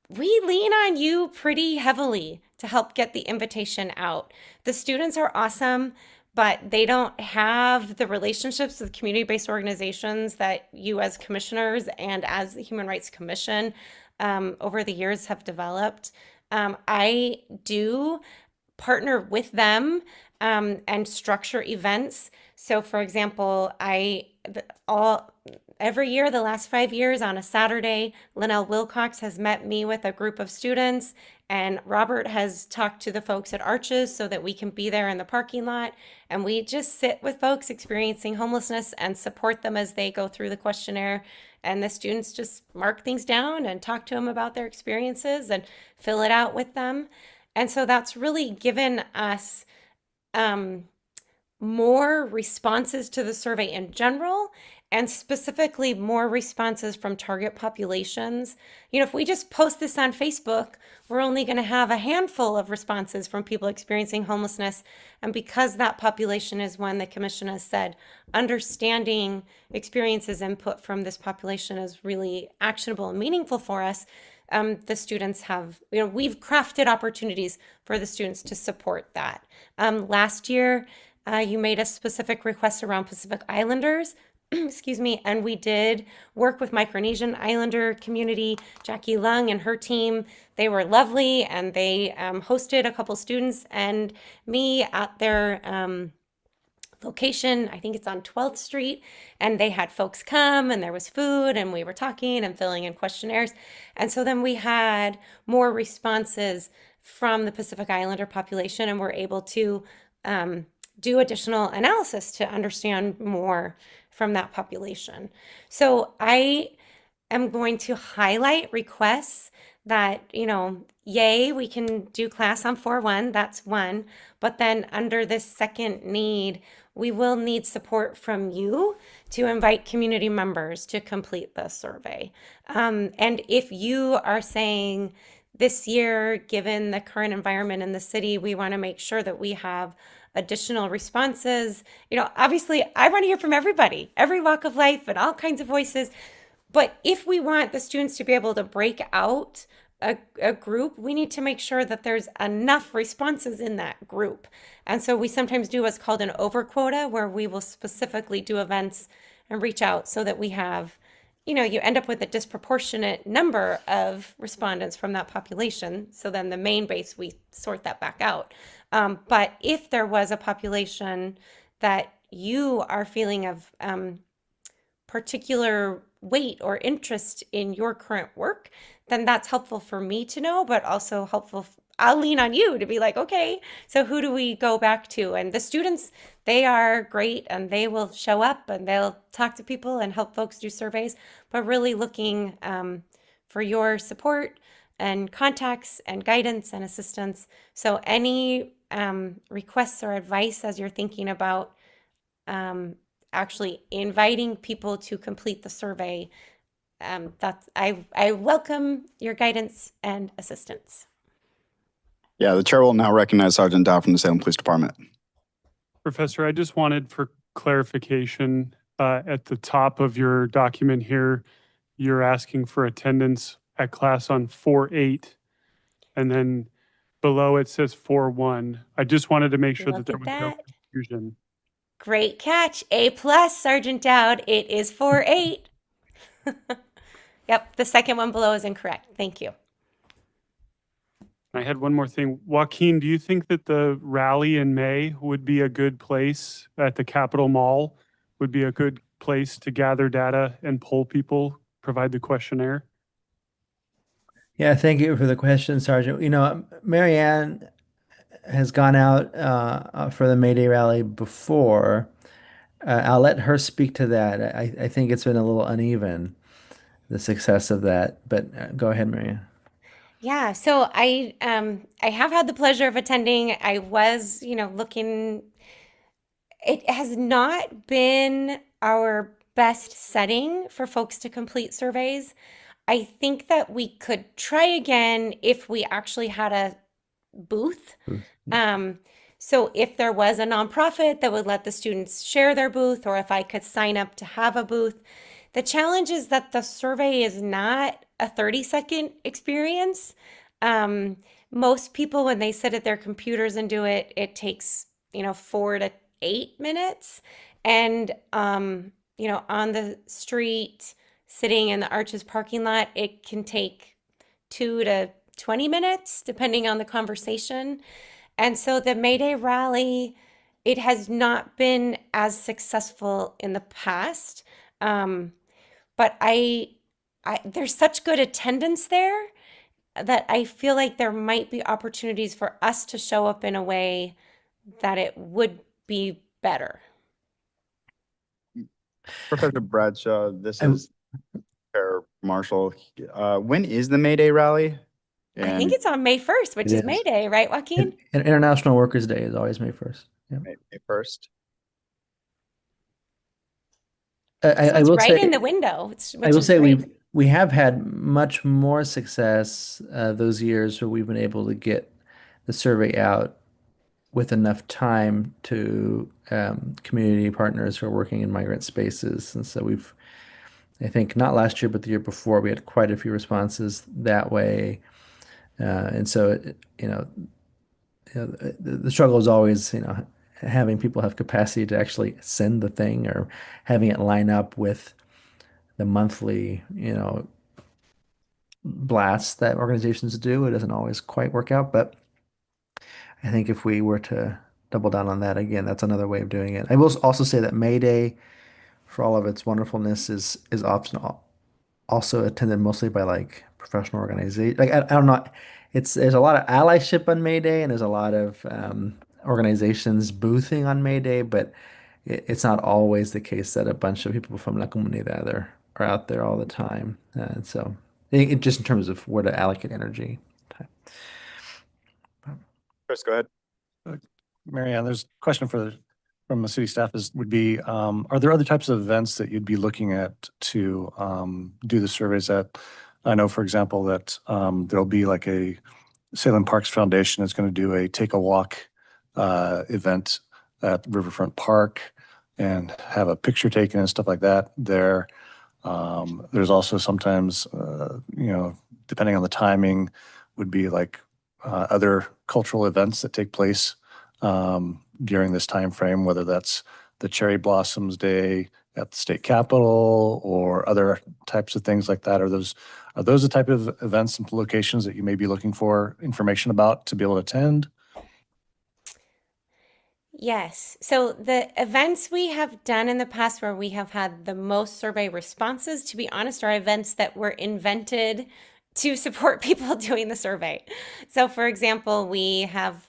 [SPEAKER 4] We lean on you pretty heavily to help get the invitation out. The students are awesome, but they don't have the relationships with community-based organizations that you as commissioners and as the Human Rights Commission over the years have developed. I do partner with them and structure events. So for example, every year, the last 5 years on a Saturday, Linnell Wilcox has met me with a group of students, and Robert has talked to the folks at Arches so that we can be there in the parking lot. And we just sit with folks experiencing homelessness and support them as they go through the questionnaire. And the students just mark things down and talk to them about their experiences and fill it out with them. And so that's really given us more responses to the survey in general, and specifically more responses from target populations. You know, if we just post this on Facebook, we're only going to have a handful of responses from people experiencing homelessness. And because that population is one the commission has said, understanding experiences input from this population is really actionable and meaningful for us. The students have, we've crafted opportunities for the students to support that. Last year, you made a specific request around Pacific Islanders, excuse me, and we did work with Micronesian Islander community, Jackie Lung and her team. They were lovely, and they hosted a couple students and me at their location. I think it's on 12th Street, and they had folks come, and there was food, and we were talking and filling in questionnaires. And so then we had more responses from the Pacific Islander population, and we're able to do additional analysis to understand more from that population. So I am going to highlight requests that, yay, we can do class on 4-1, that's one. But then under this second need, we will need support from you to invite community members to complete the survey. And if you are saying this year, given the current environment in the city, we want to make sure that we have additional responses. Obviously, I want to hear from everybody, every walk of life and all kinds of voices. But if we want the students to be able to break out a group, we need to make sure that there's enough responses in that group. And so we sometimes do what's called an overquota, where we will specifically do events and reach out so that we have, you end up with a disproportionate number of respondents from that population. So then the main base, we sort that back out. But if there was a population that you are feeling of particular weight or interest in your current work, then that's helpful for me to know, but also helpful. I'll lean on you to be like, okay, so who do we go back to? And the students, they are great, and they will show up and they'll talk to people and help folks do surveys, but really looking for your support and contacts and guidance and assistance. So any requests or advice as you're thinking about actually inviting people to complete the survey, I welcome your guidance and assistance.
[SPEAKER 1] Yeah, the chair will now recognize Sergeant Dow from the Salem Police Department.
[SPEAKER 8] Professor, I just wanted for clarification, at the top of your document here, you're asking for attendance at class on 4/8, and then below it says 4/1. I just wanted to make sure that
[SPEAKER 4] Look
[SPEAKER 8] there
[SPEAKER 4] at
[SPEAKER 8] was no
[SPEAKER 4] that.
[SPEAKER 8] confusion.
[SPEAKER 4] Great catch. A+, Sergeant Dowd. It is 4/8. Yep, the second one below is incorrect. Thank you.
[SPEAKER 8] I had one more thing. Joaquin, do you think that the rally in May would be a good place at the Capitol Mall? Would be a good place to gather data and poll people, provide the questionnaire?
[SPEAKER 7] Yeah, thank you for the question, Sergeant. You know, Marianne has gone out for the May Day rally before. I'll let her speak to that. I think it's been a little uneven, the success of that. But go ahead, Marianne.
[SPEAKER 4] Yeah, so I have had the pleasure of attending. I was, looking. It has not been our best setting for folks to complete surveys. I think that we could try again if we actually had a booth. So if there was a nonprofit that would let the students share their booth, or if I could sign up to have a booth. The challenge is that the survey is not a 30-second experience. Most people, when they sit at their computers and do it, it takes, 4 to 8 minutes. And, on the street, sitting in the Arches parking lot, it can take 2 to 20 minutes, depending on the conversation. And so the May Day rally, it has not been as successful in the past. But there's such good attendance there that I feel like there might be opportunities for us to show up in a way that it would be better.
[SPEAKER 1] Professor Bradshaw, this
[SPEAKER 7] I-
[SPEAKER 1] is Chair Marshall. When is the May Day rally?
[SPEAKER 4] I think it's on May 1st, which
[SPEAKER 7] It
[SPEAKER 4] is May
[SPEAKER 7] is.
[SPEAKER 4] Day, right, Joaquin?
[SPEAKER 7] International Workers' Day is always May 1st. Yeah.
[SPEAKER 1] May 1st.
[SPEAKER 4] So
[SPEAKER 7] I
[SPEAKER 4] it's
[SPEAKER 7] will
[SPEAKER 4] right
[SPEAKER 7] say,
[SPEAKER 4] in the window, which
[SPEAKER 7] I will
[SPEAKER 4] is
[SPEAKER 7] say
[SPEAKER 4] great.
[SPEAKER 7] we have had much more success those years where we've been able to get the survey out with enough time to community partners who are working in migrant spaces. And so I think not last year, but the year before, we had quite a few responses that way. And so, the struggle is always, having people have capacity to actually send the thing or having it line up with the monthly, blasts that organizations do. It doesn't always quite work out, but I think if we were to double down on that again, that's another way of doing it. I will also say that May Day, for all of its wonderfulness, is often also attended mostly by like professional organizations. Like I don't know, there's a lot of allyship on May Day, and there's a lot of organizations boothing on May Day, but it's not always the case that a bunch of people from La Comunidad are out there all the time. And so, just in terms of where to allocate energy.
[SPEAKER 1] Chris, go ahead.
[SPEAKER 2] Marianne, there's a question from the city staff would be, are there other types of events that you'd be looking at to do the surveys at? I know, for example, that there'll be like a Salem Parks Foundation is going to do a take a walk event at Riverfront Park and have a picture taken and stuff like that there. There's also sometimes, depending on the timing, would be like other cultural events that take place during this time frame, whether that's the Cherry Blossoms Day at the state capitol or other types of things like that. Are those the type of events and locations that you may be looking for information about to be able to attend?
[SPEAKER 4] Yes. So the events we have done in the past where we have had the most survey responses, to be honest, are events that were invented to support people doing the survey. So for example, we have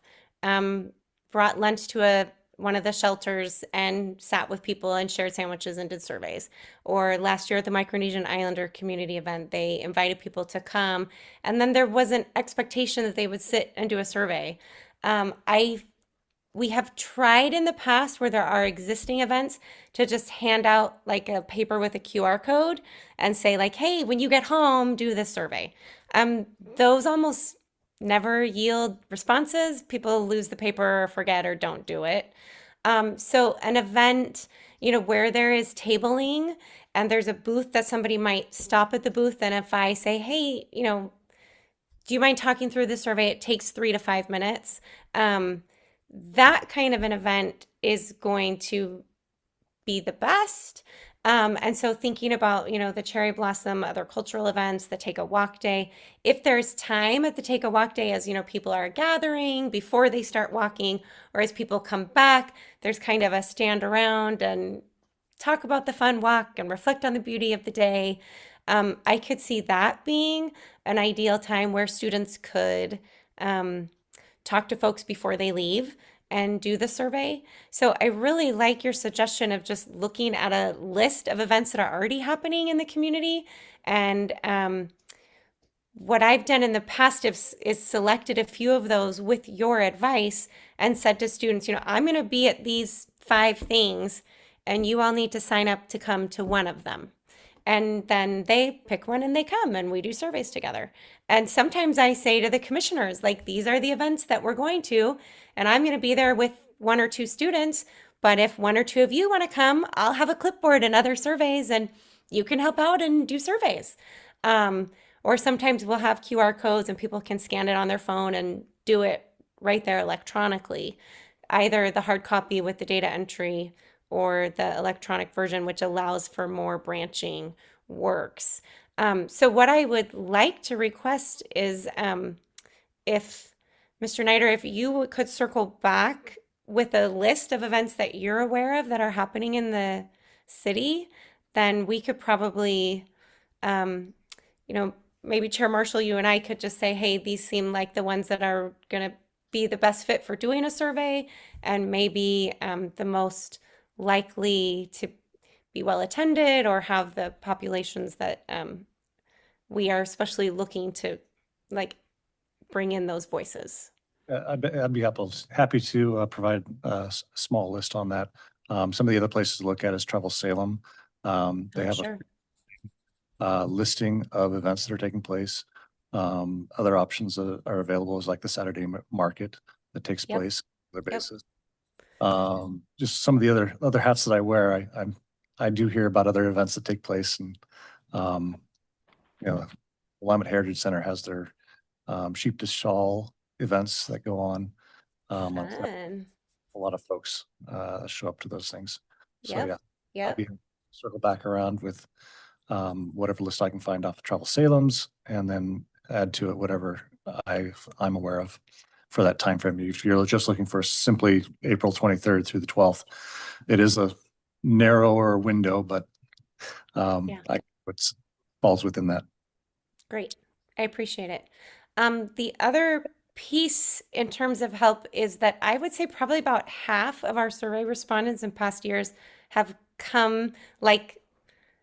[SPEAKER 4] brought lunch to one of the shelters and sat with people and shared sandwiches and did surveys. Or last year at the Micronesian Islander community event, they invited people to come, and then there was an expectation that they would sit and do a survey. we have tried in the past where there are existing events to just hand out like a paper with a QR code and say like, hey, when you get home, do this survey. Those almost never yield responses. People lose the paper or forget or don't do it. So an event, where there is tabling and there's a booth that somebody might stop at the booth. And if I say, hey, do you mind talking through the survey? It takes 3 to 5 minutes. That kind of an event is going to be the best. And so thinking about, the Cherry Blossom, other cultural events, the Take a Walk Day, if there's time at the Take a Walk Day as, people are gathering before they start walking, or as people come back, there's kind of a stand around and talk about the fun walk and reflect on the beauty of the day. I could see that being an ideal time where students could talk to folks before they leave and do the survey. So I really like your suggestion of just looking at a list of events that are already happening in the community. And what I've done in the past is selected a few of those with your advice and said to students, I'm going to be at these 5 things and you all need to sign up to come to one of them. And then they pick one and they come and we do surveys together. And sometimes I say to the commissioners, like, these are the events that we're going to, and I'm going to be there with 1 or 2 students. But if 1 or 2 of you want to come, I'll have a clipboard and other surveys and you can help out and do surveys. Or sometimes we'll have QR codes and people can scan it on their phone and do it right there electronically, either the hard copy with the data entry or the electronic version, which allows for more branching works. So what I would like to request is if Mr. Nider, if you could circle back with a list of events that you're aware of that are happening in the city, then we could probably, maybe Chair Marshall, you and I could just say, hey, these seem like the ones that are going to be the best fit for doing a survey and maybe the most likely to be well attended or have the populations that we are especially looking to bring in those voices.
[SPEAKER 2] I'd be happy to provide a small list on that. Some of the other places to look at is Travel Salem. They have
[SPEAKER 4] Sure.
[SPEAKER 2] a listing of events that are taking place. Other options that are available is like the Saturday market that takes
[SPEAKER 4] Yep.
[SPEAKER 2] place on a
[SPEAKER 4] Yep.
[SPEAKER 2] basis. Just some of the other hats that I wear. I do hear about other events that take place, and Willamette Heritage Center has their sheep to shawl events that go on.
[SPEAKER 4] Fun.
[SPEAKER 2] A lot of folks show up to those things. So
[SPEAKER 4] Yep.
[SPEAKER 2] yeah, I'll
[SPEAKER 4] Yep.
[SPEAKER 2] be circle back around with whatever list I can find off of Travel Salem's, and then add to it whatever I'm aware of for that time frame. If you're just looking for simply April 23rd through the 12th, it is a narrower window, but it falls within that.
[SPEAKER 4] Great. I appreciate it. The other piece in terms of help is that I would say probably about half of our survey respondents in past years have come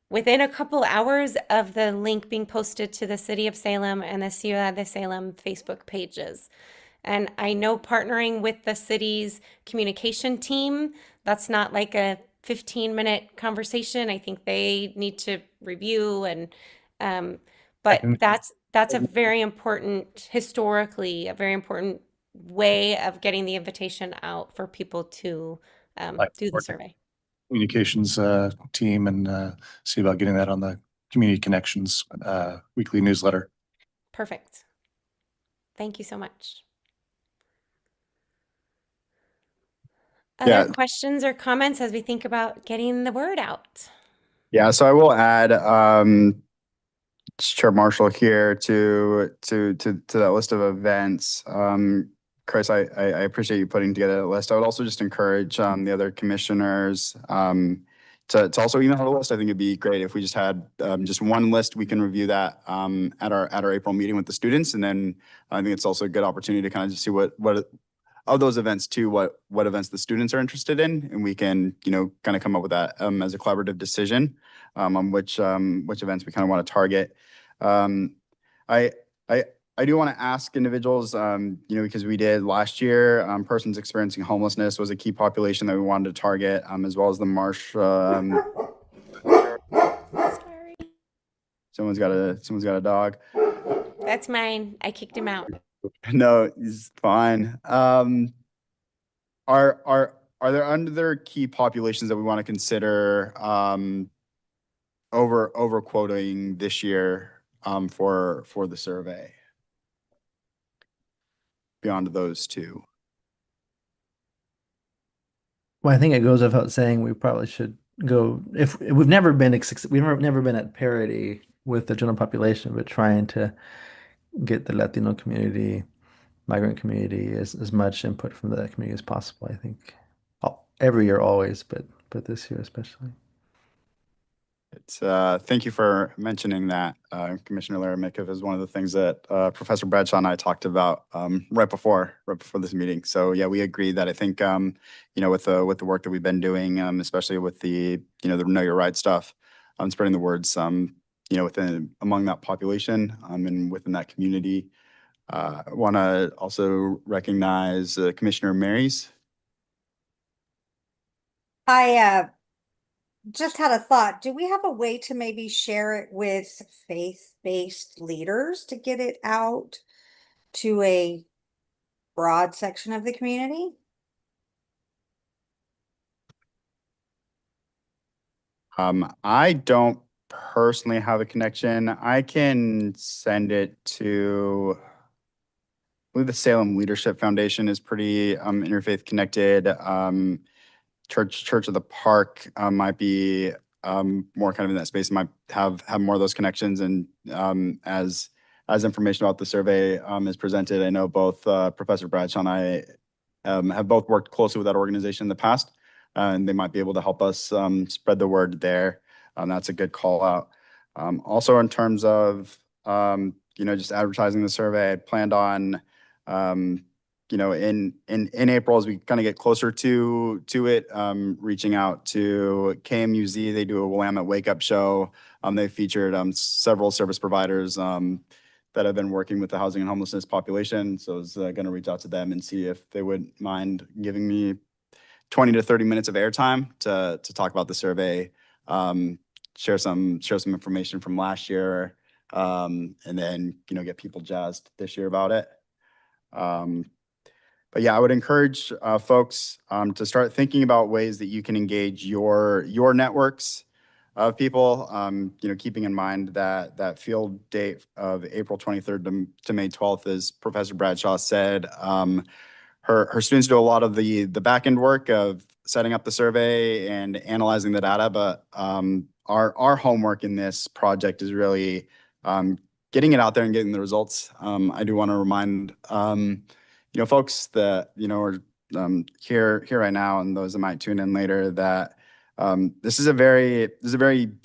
[SPEAKER 4] within a couple hours of the link being posted to the City of Salem and the Ciudad de Salem Facebook pages. And I know partnering with the city's communication team, that's not like a 15-minute conversation. I think they need to review but that's a very important, historically, a very important way of getting the invitation out for people to do the survey.
[SPEAKER 2] Communications team and see about getting that on the Community Connections weekly newsletter.
[SPEAKER 4] Perfect. Thank you so much. Other questions or comments as we think about getting the word out?
[SPEAKER 1] Yeah, so I will add Chair Marshall here to that list of events. Chris, I appreciate you putting together a list. I would also just encourage the other commissioners to also email the list. I think it'd be great if we just had just one list. We can review that at our April meeting with the students, and then I think it's also a good opportunity to kind of just see what of those events too, what events the students are interested in, and we can kind of come up with that as a collaborative decision on which events we kind of want to target. I I do want to ask individuals, because we did last year, persons experiencing homelessness was a key population that we wanted to target, as well as the marsh.
[SPEAKER 4] Sorry.
[SPEAKER 1] Someone's got a dog.
[SPEAKER 4] That's mine. I kicked him out.
[SPEAKER 1] No, he's fine. Are there other key populations that we want to consider over quoting this year for the survey beyond those two?
[SPEAKER 7] Well, I think it goes without saying we probably should go if we've never been never been at parity with the general population, but trying to get the Latino community, migrant community as much input from that community as possible. I think every year always, but this year especially.
[SPEAKER 1] It's thank you for mentioning that, Commissioner Laramick. Is one of the things that Professor Bradshaw and I talked about right before this meeting. So yeah, we agree that I think with the work that we've been doing, especially with the the Know Your Rights stuff, spreading the words among that population and within that community. I want to also recognize Commissioner Marys.
[SPEAKER 6] I just had a thought. Do we have a way to maybe share it with faith-based leaders to get it out to a broad section of the community?
[SPEAKER 1] I don't personally have a connection. I can send it to, I believe the Salem Leadership Foundation is pretty interfaith connected. Church of the Park might be more kind of in that space, might have more of those connections. And as information about the survey is presented, I know both Professor Bradshaw and I have both worked closely with that organization in the past, and they might be able to help us spread the word there. That's a good call out. Also, in terms of just advertising the survey, I planned on in April, as we kind of get closer to it, reaching out to KMUZ. They do a Willamette Wake Up show. They featured several service providers that have been working with the housing and homelessness population. So I was going to reach out to them and see if they would mind giving me 20 to 30 minutes of airtime to talk about the survey, share some information from last year, and then get people jazzed this year about it. But yeah, I would encourage folks to start thinking about ways that you can engage your networks of people. Keeping in mind that field date of April 23rd to May 12th, as Professor Bradshaw said, her students do a lot of the back end work of setting up the survey and analyzing the data. But our homework in this project is really getting it out there and getting the results. I do want to remind folks that are here right now, and those that might tune in later, that this is a very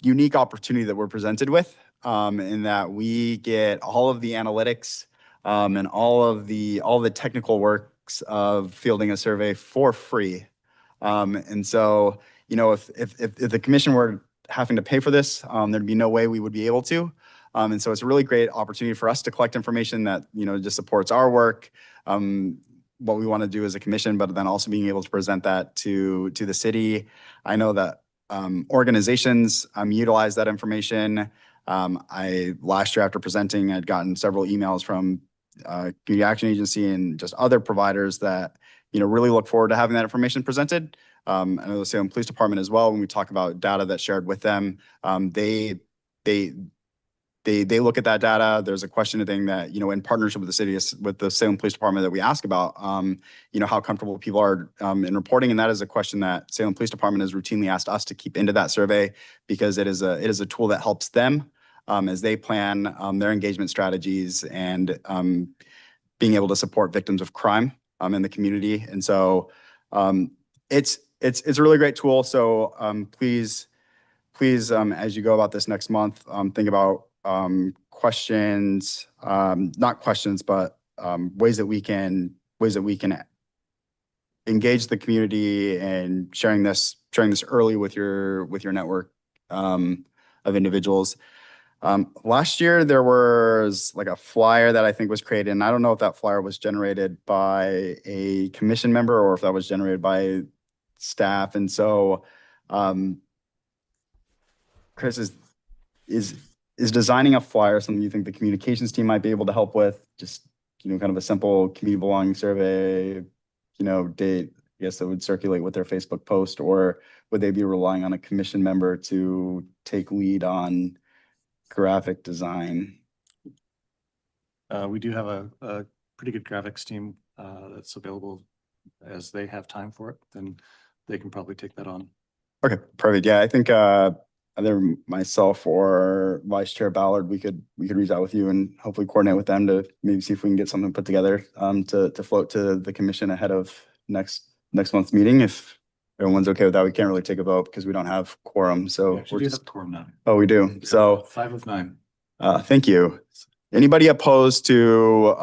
[SPEAKER 1] unique opportunity that we're presented with, in that we get all of the analytics and all the technical works of fielding a survey for free. And so if the commission were having to pay for this, there'd be no way we would be able to. And so it's a really great opportunity for us to collect information that just supports our work, what we want to do as a commission, but then also being able to present that to the city. I know that organizations utilize that information. Last year, after presenting, I'd gotten several emails from Community Action Agency and just other providers that really look forward to having that information presented. I know the Salem Police Department as well. When we talk about data that's shared with them, they look at that data. There's a question thing that, in partnership with the city, with the Salem Police Department, that we ask about, how comfortable people are in reporting. And that is a question that Salem Police Department has routinely asked us to keep into that survey, because it is a tool that helps them as they plan their engagement strategies and being able to support victims of crime in the community. And so it's a really great tool. So please, as you go about this next month, think about questions, not questions, but ways that we can engage the community and sharing this early with your network of individuals. Last year there was like a flyer that I think was created, and I don't know if that flyer was generated by a commission member or if that was generated by staff. And so, Chris, is designing a flyer something you think the communications team might be able to help with? Just, kind of a simple community belonging survey, date, I guess, that would circulate with their Facebook post, or would they be relying on a commission member to take lead on graphic design?
[SPEAKER 2] We do have a pretty good graphics team that's available as they have time for it, then they can probably take that on.
[SPEAKER 1] Okay, perfect. Yeah, I think either myself or Vice Chair Ballard, we could reach out with you and hopefully coordinate with them to maybe see if we can get something put together to float to the commission ahead of next month's meeting. If everyone's okay with that, we can't really take a vote because we don't have quorum. So
[SPEAKER 2] We do have quorum now.
[SPEAKER 1] Oh, we do. So
[SPEAKER 2] 5 of 9.
[SPEAKER 1] thank you. Anybody opposed to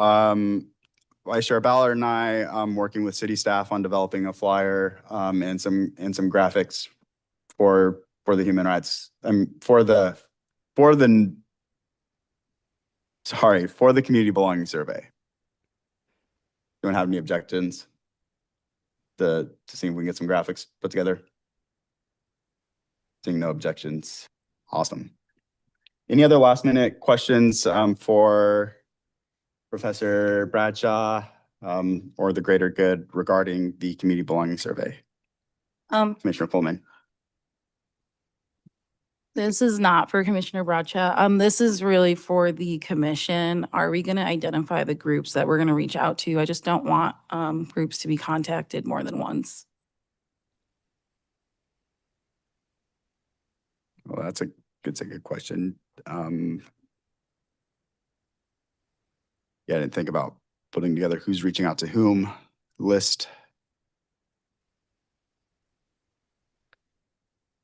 [SPEAKER 1] Vice Chair Ballard and I working with city staff on developing a flyer and some graphics for the human rights for the community belonging survey? Don't have any objections to see if we can get some graphics put together? Seeing no objections. Awesome. Any other last minute questions for Professor Bradshaw or the greater good regarding the community belonging survey? Commissioner Coleman.
[SPEAKER 10] This is not for Commissioner Bradshaw. This is really for the commission. Are we going to identify the groups that we're going to reach out to? I just don't want groups to be contacted more than once.
[SPEAKER 1] Well, that's a good question. Yeah, I didn't think about putting together who's reaching out to whom list.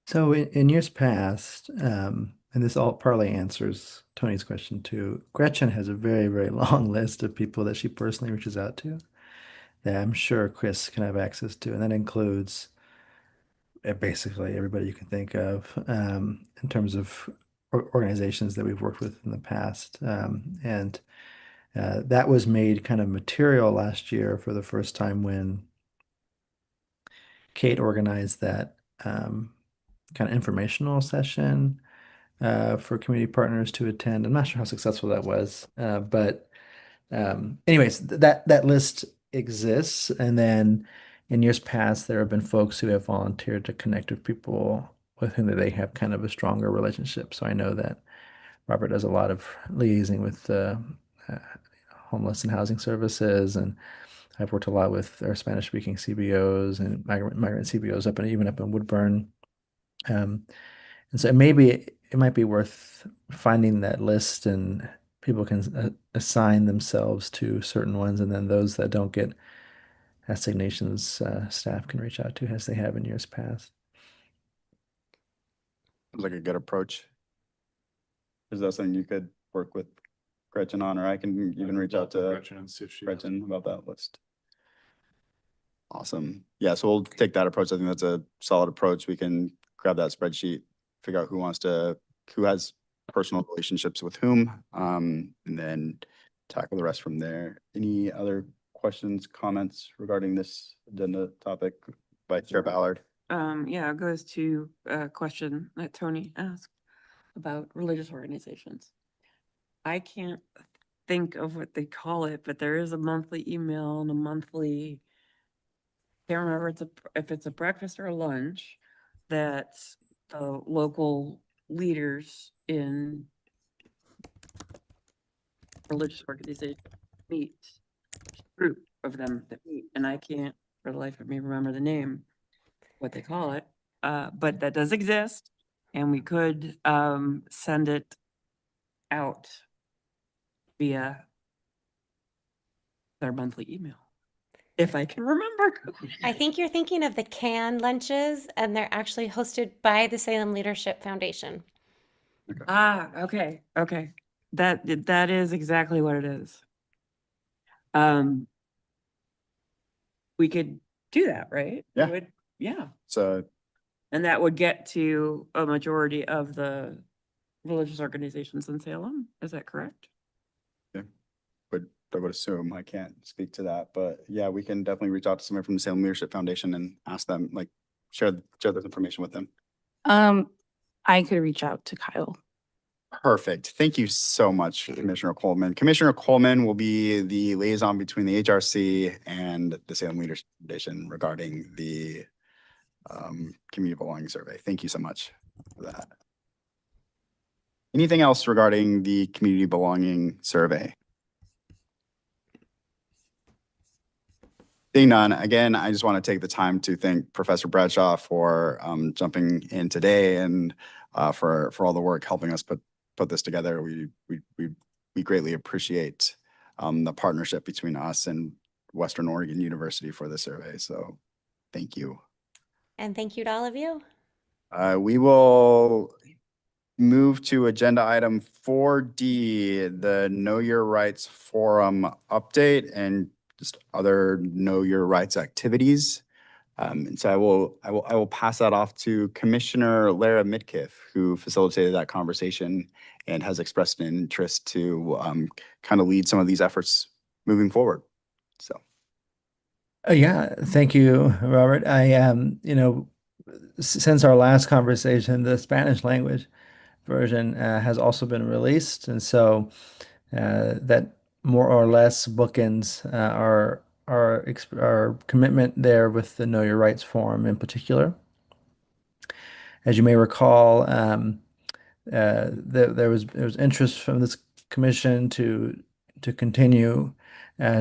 [SPEAKER 7] So in years past, and this all partly answers Tony's question too, Gretchen has a very, very long list of people that she personally reaches out to that I'm sure Chris can have access to. And that includes basically everybody you can think of in terms of organizations that we've worked with in the past. And that was made kind of material last year for the first time when Kate organized that kind of informational session for community partners to attend. I'm not sure how successful that was, but anyways, that list exists. And then in years past, there have been folks who have volunteered to connect with people with whom they have kind of a stronger relationship. So I know that Robert does a lot of liaising with homeless and housing services, and I've worked a lot with our Spanish-speaking CBOs and migrant CBOs even up in Woodburn. And so it might be worth finding that list, and people can assign themselves to certain ones, and then those that don't get assignations, staff can reach out to as they have in years past.
[SPEAKER 1] Sounds like a good approach. Is that something you could work with Gretchen on, or I can even reach out to
[SPEAKER 2] Gretchen and see if she
[SPEAKER 1] Gretchen about that list? Awesome. Yeah, so we'll take that approach. I think that's a solid approach. We can grab that spreadsheet, figure out who has personal relationships with whom, and then tackle the rest from there. Any other questions, comments regarding this agenda topic by Chair Ballard?
[SPEAKER 9] Yeah, it goes to a question that Tony asked about religious organizations. I can't think of what they call it, but there is a monthly email and a monthly, can't remember if it's a breakfast or a lunch that the local leaders in religious organizations meet, group of them that meet, and I can't for the life of me remember the name, what they call it, but that does exist, and we could send it out via their monthly email, if I can remember.
[SPEAKER 4] I think you're thinking of the canned lunches, and they're actually hosted by the Salem Leadership Foundation.
[SPEAKER 9] Okay. That is exactly what it is. We could do that, right?
[SPEAKER 1] Yeah.
[SPEAKER 9] Yeah.
[SPEAKER 1] So
[SPEAKER 9] And that would get to a majority of the religious organizations in Salem. Is that correct?
[SPEAKER 1] I would assume. I can't speak to that, but yeah, we can definitely reach out to someone from the Salem Leadership Foundation and ask them, like, share this information with them.
[SPEAKER 10] I could reach out to Kyle.
[SPEAKER 1] Perfect. Thank you so much, Commissioner Coleman. Commissioner Coleman will be the liaison between the HRC and the Salem Leadership Foundation regarding the community belonging survey. Thank you so much for that. Anything else regarding the community belonging survey? Seeing none, again, I just want to take the time to thank Professor Bradshaw for jumping in today and for all the work helping us put this together. We greatly appreciate the partnership between us and Western Oregon University for the survey. So thank you.
[SPEAKER 4] And thank you to all of you.
[SPEAKER 1] We will move to agenda item 4D, the Know Your Rights Forum update and just other Know Your Rights activities. And so I will pass that off to Commissioner Lara Midkiff, who facilitated that conversation and has expressed an interest to kind of lead some of these efforts moving forward. So.
[SPEAKER 7] Yeah, thank you, Robert. Since our last conversation, the Spanish language version has also been released, and so that more or less bookends our commitment there with the Know Your Rights Forum in particular. As you may recall, there was interest from this commission to continue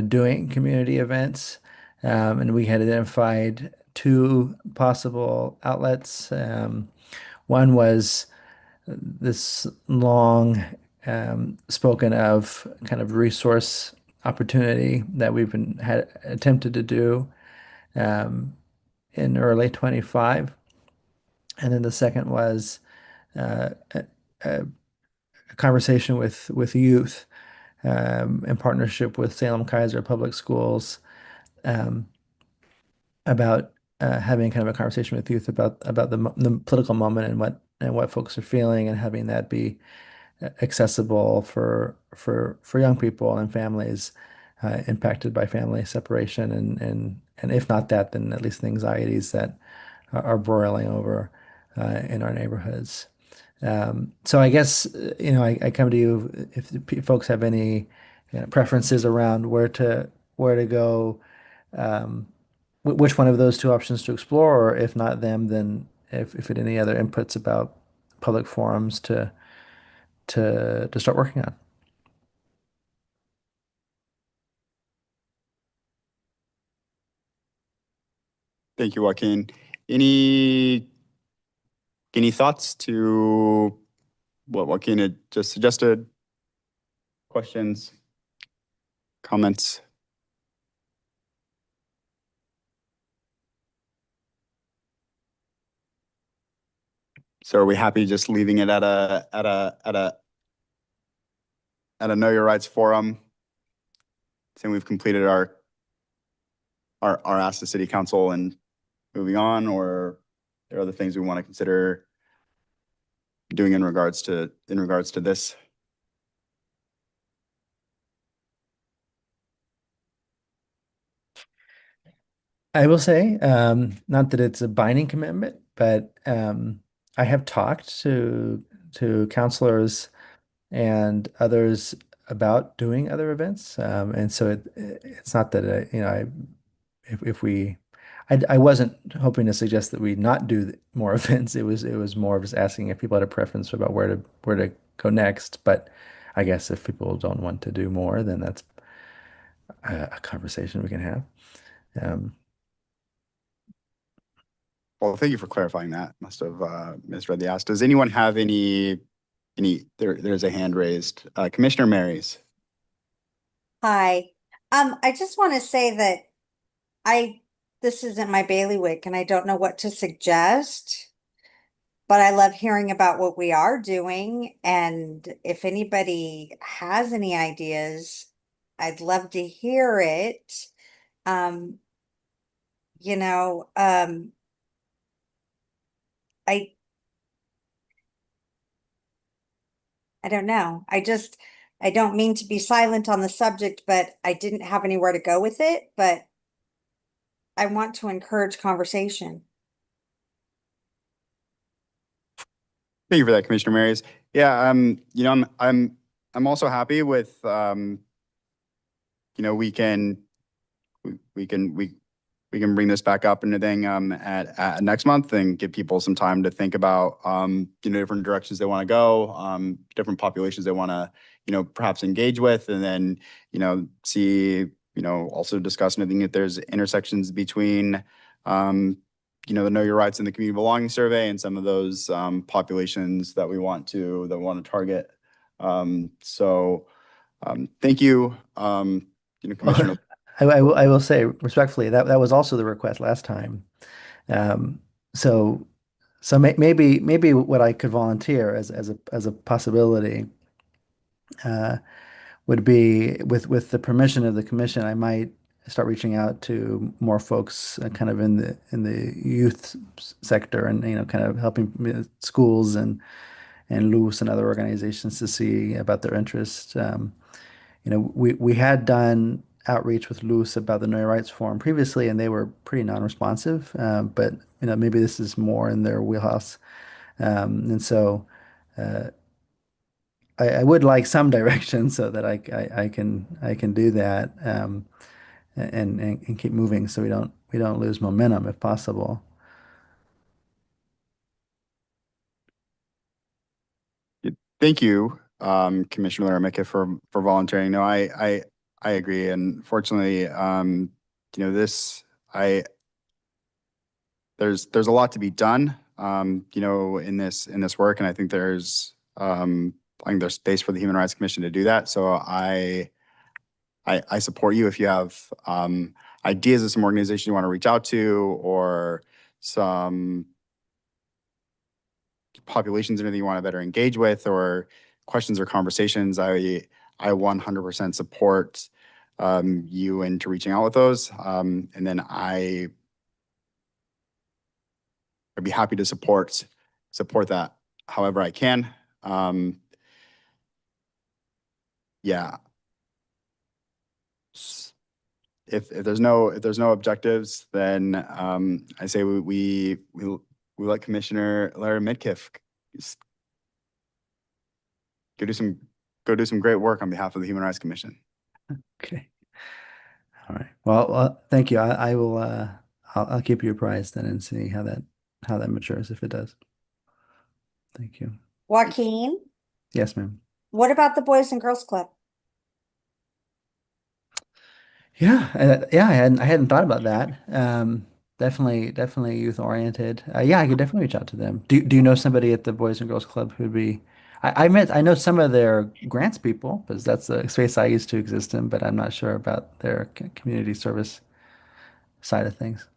[SPEAKER 7] doing community events, and we had identified two possible outlets. One was this long spoken of kind of resource opportunity that we've had attempted to do in early 25. And then the second was a conversation with youth in partnership with Salem Keizer Public Schools about having kind of a conversation with youth about the political moment and what folks are feeling, and having that be accessible for young people and families impacted by family separation and if not that, then at least the anxieties that are broiling over in our neighborhoods. So I guess I come to you if folks have any preferences around where to go, which one of those two options to explore, or if not them, then if it any other inputs about public forums to start working on.
[SPEAKER 1] Thank you, Joaquin. Any thoughts to what Joaquin had just suggested? Questions? Comments? So are we happy just leaving it at a Know Your Rights Forum? Saying we've completed our ask to City Council and moving on, or are there other things we want to consider doing in regards to this?
[SPEAKER 7] I will say, not that it's a binding commitment, but I have talked to counselors and others about doing other events, and so it's not that I wasn't hoping to suggest that we not do more events. It was more of just asking if people had a preference about where to go next. But I guess if people don't want to do more, then that's a conversation we can have.
[SPEAKER 1] Well, thank you for clarifying that. Must have misread the ask. Does anyone have any, there's a hand raised. Commissioner Marys.
[SPEAKER 6] Hi. I just want to say that this isn't my bailiwick and I don't know what to suggest, but I love hearing about what we are doing. And if anybody has any ideas, I'd love to hear it. You know, I don't know. I don't mean to be silent on the subject, but I didn't have anywhere to go with it, but I want to encourage conversation.
[SPEAKER 1] Thank you for that, Commissioner Marys. Yeah, I'm also happy with, we can, we can bring this back up and everything, at next month and give people some time to think about, different directions they want to go, different populations they want to, perhaps engage with, and then, see, also discuss anything if there's intersections between, the Know Your Rights and the Community Belonging Survey and some of those populations that we want to target. Thank you, Commissioner.
[SPEAKER 7] I will say respectfully that that was also the request last time. Um, so maybe what I could volunteer as a possibility would be with the permission of the commission, I might start reaching out to more folks kind of in the youth sector and kind of helping schools and Loose and other organizations to see about their interest. We had done outreach with Loose about the Know Your Rights Forum previously, and they were pretty non-responsive. But maybe this is more in their wheelhouse, and so I would like some direction so that I can do that, and keep moving so we don't lose momentum if possible.
[SPEAKER 1] Thank you, Commissioner Lermicke, for volunteering. No, I agree, and fortunately, this there's a lot to be done, in this work, and I think there's space for the Human Rights Commission to do that. So I support you if you have ideas of some organizations you want to reach out to, or some populations and anything you want to better engage with, or questions or conversations. I 100% support you into reaching out with those. And then I'd be happy to support that however I can. Yeah. If there's no objectives, then I say we let Commissioner Larry Midkiff go do some great work on behalf of the Human Rights Commission.
[SPEAKER 7] Okay. All right. Well, thank you. I will. I'll keep you apprised then and see how that matures if it does. Thank you.
[SPEAKER 6] Joaquin,
[SPEAKER 7] Yes, ma'am.
[SPEAKER 6] what about the Boys and Girls Club?
[SPEAKER 7] Yeah, I hadn't thought about that. Definitely youth oriented. Yeah, I could definitely reach out to them. Do you know somebody at the Boys and Girls Club who'd be? I know some of their grants people because that's the space I used to exist in, but I'm not sure about their community service side of things.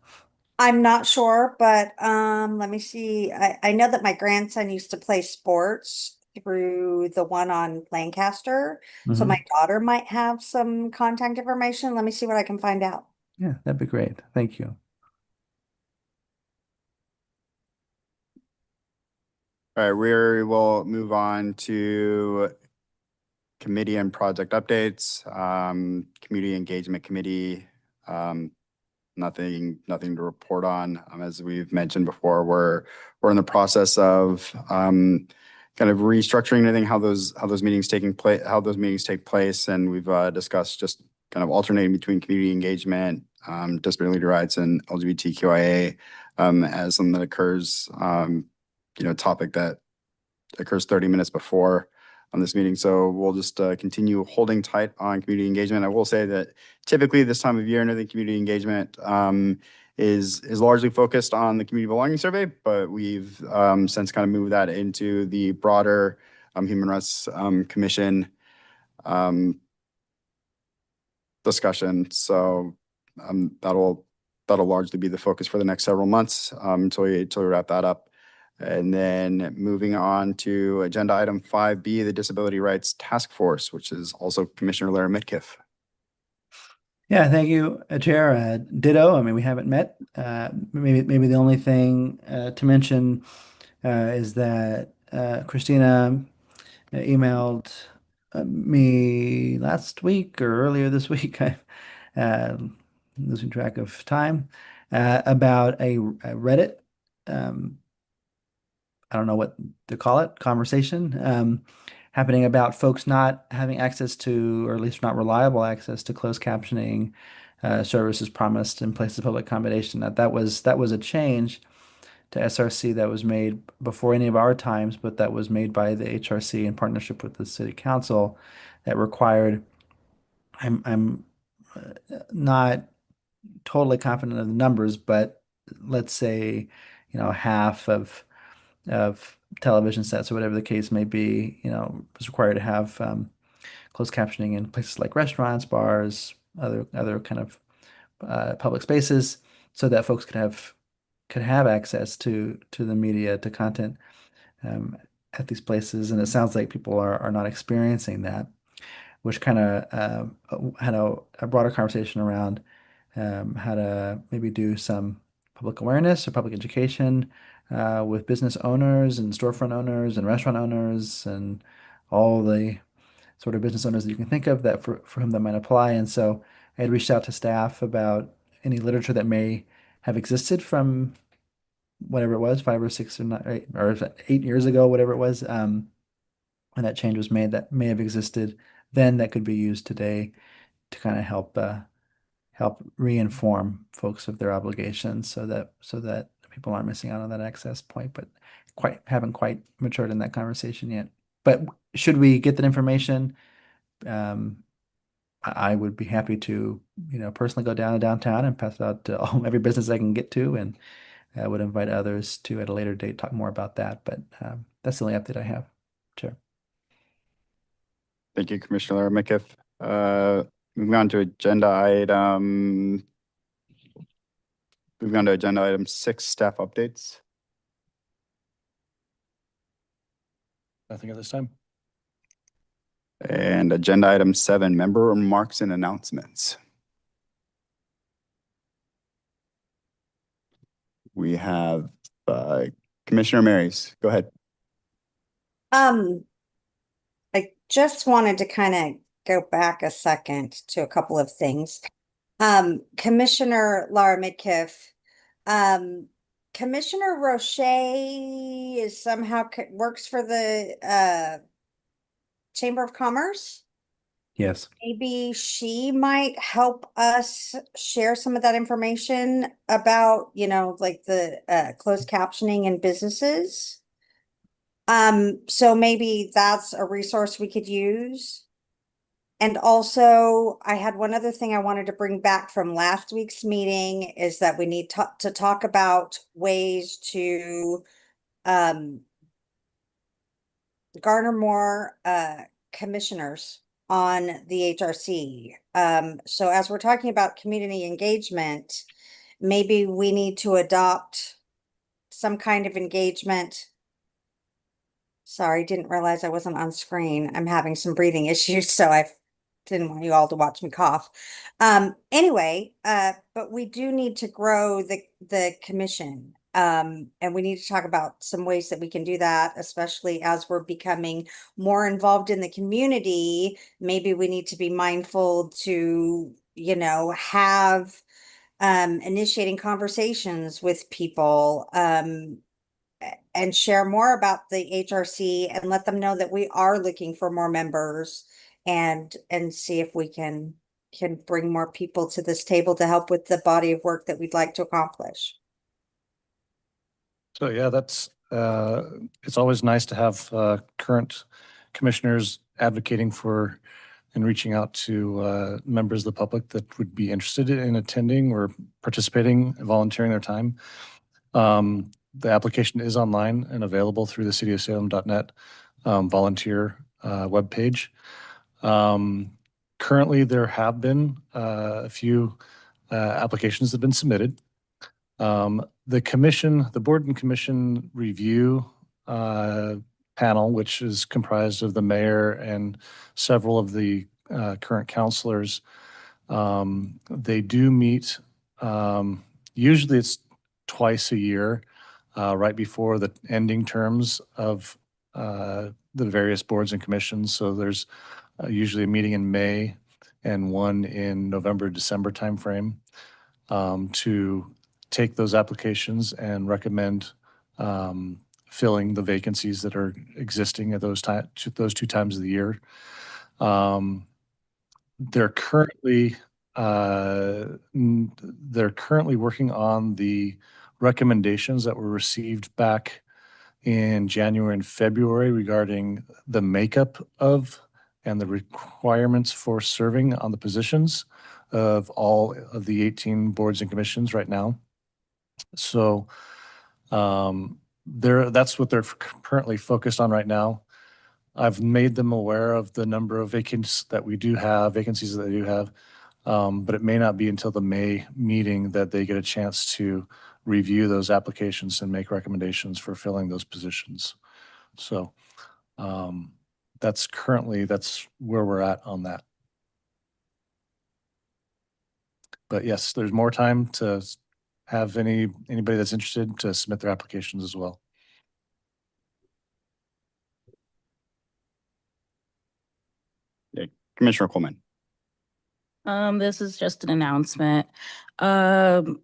[SPEAKER 6] I'm not sure, but let me see. I know that my grandson used to play sports through the one on Lancaster. So my daughter might have some contact information. Let me see what I can find out.
[SPEAKER 7] Yeah, that'd be great. Thank you.
[SPEAKER 1] All right, we will move on to committee and project updates. Community Engagement Committee, nothing to report on. As we've mentioned before, we're in the process of kind of restructuring anything, how those meetings take place, and we've discussed just kind of alternating between community engagement, disability rights, and LGBTQIA as something that occurs, topic that occurs 30 minutes before on this meeting. So we'll just continue holding tight on community engagement. I will say that typically this time of year, I think community engagement is largely focused on the Community Belonging Survey, but we've since kind of moved that into the broader Human Rights Commission discussion. So that'll largely be the focus for the next several months until we wrap that up. And then moving on to agenda item 5B, the Disability Rights Task Force, which is also Commissioner Lara Midkiff.
[SPEAKER 7] Yeah, thank you, Chair. Ditto. I mean, we haven't met. Maybe the only thing to mention is that Christina emailed me last week or earlier this week. I losing track of time about a Reddit. I don't know what to call it, conversation happening about folks not having access to, or at least not reliable access to closed captioning services promised in places of public accommodation. That was a change to SRC that was made before any of our times, but that was made by the HRC in partnership with the City Council that required, I'm not totally confident of the numbers, but let's say, half of television sets or whatever the case may be, was required to have closed captioning in places like restaurants, bars, other kind of public spaces, so that folks could have access to the media, to content at these places. And it sounds like people are not experiencing that, which kind of had a broader conversation around how to maybe do some public awareness or public education with business owners and storefront owners and restaurant owners and all the sort of business owners that you can think of that for whom that might apply. And so I had reached out to staff about any literature that may have existed from whatever it was, 5 or 6 or 9, or 8 years ago, whatever it was, when that change was made, that may have existed then that could be used today to kind of help re-inform folks of their obligations, so that people aren't missing out on that access point, but haven't quite matured in that conversation yet. But should we get that information, I would be happy to, personally go down to downtown and pass it out to every business I can get to, and I would invite others to, at a later date, talk more about that. But that's the only update I have. Sure.
[SPEAKER 1] Thank you, Commissioner McIff. Moving on to agenda item 6, staff updates.
[SPEAKER 2] Nothing at this time.
[SPEAKER 1] And agenda item 7, member remarks and announcements. We have Commissioner Marys. Go ahead.
[SPEAKER 6] I just wanted to kind of go back a second to a couple of things. Commissioner Laura Midkiff, Commissioner Roche is somehow works for the Chamber of Commerce.
[SPEAKER 7] Yes.
[SPEAKER 6] Maybe she might help us share some of that information about, like the closed captioning in businesses. So maybe that's a resource we could use. And also, I had one other thing I wanted to bring back from last week's meeting, is that we need to talk about ways to garner more commissioners on the HRC. So as we're talking about community engagement, maybe we need to adopt some kind of engagement. Sorry, didn't realize I wasn't on screen. I'm having some breathing issues, so I didn't want you all to watch me cough. Anyway, but we do need to grow the commission. And we need to talk about some ways that we can do that, especially as we're becoming more involved in the community. Maybe we need to be mindful to, have initiating conversations with people, and share more about the HRC and let them know that we are looking for more members, and see if we can bring more people to this table to help with the body of work that we'd like to accomplish.
[SPEAKER 2] So yeah, that's it's always nice to have current commissioners advocating for and reaching out to members of the public that would be interested in attending or participating and volunteering their time. The application is online and available through the cityofsalem.net volunteer webpage. Currently, there have been a few applications that have been submitted. The board and commission review panel, which is comprised of the mayor and several of the current counselors, they do meet, usually it's twice a year, right before the ending terms of the various boards and commissions. So there's usually a meeting in May and one in November, December timeframe to take those applications and recommend filling the vacancies that are existing at those two times of the year. They're currently working on the recommendations that were received back in January and February regarding the makeup of and the requirements for serving on the positions of all of the 18 boards and commissions right now. So that's what they're currently focused on right now. I've made them aware of the number of vacancies that they do have, but it may not be until the May meeting that they get a chance to review those applications and make recommendations for filling those positions. So that's where we're at on that. But yes, there's more time to have anybody that's interested to submit their applications as well.
[SPEAKER 1] Commissioner Coleman.
[SPEAKER 10] This is just an announcement. On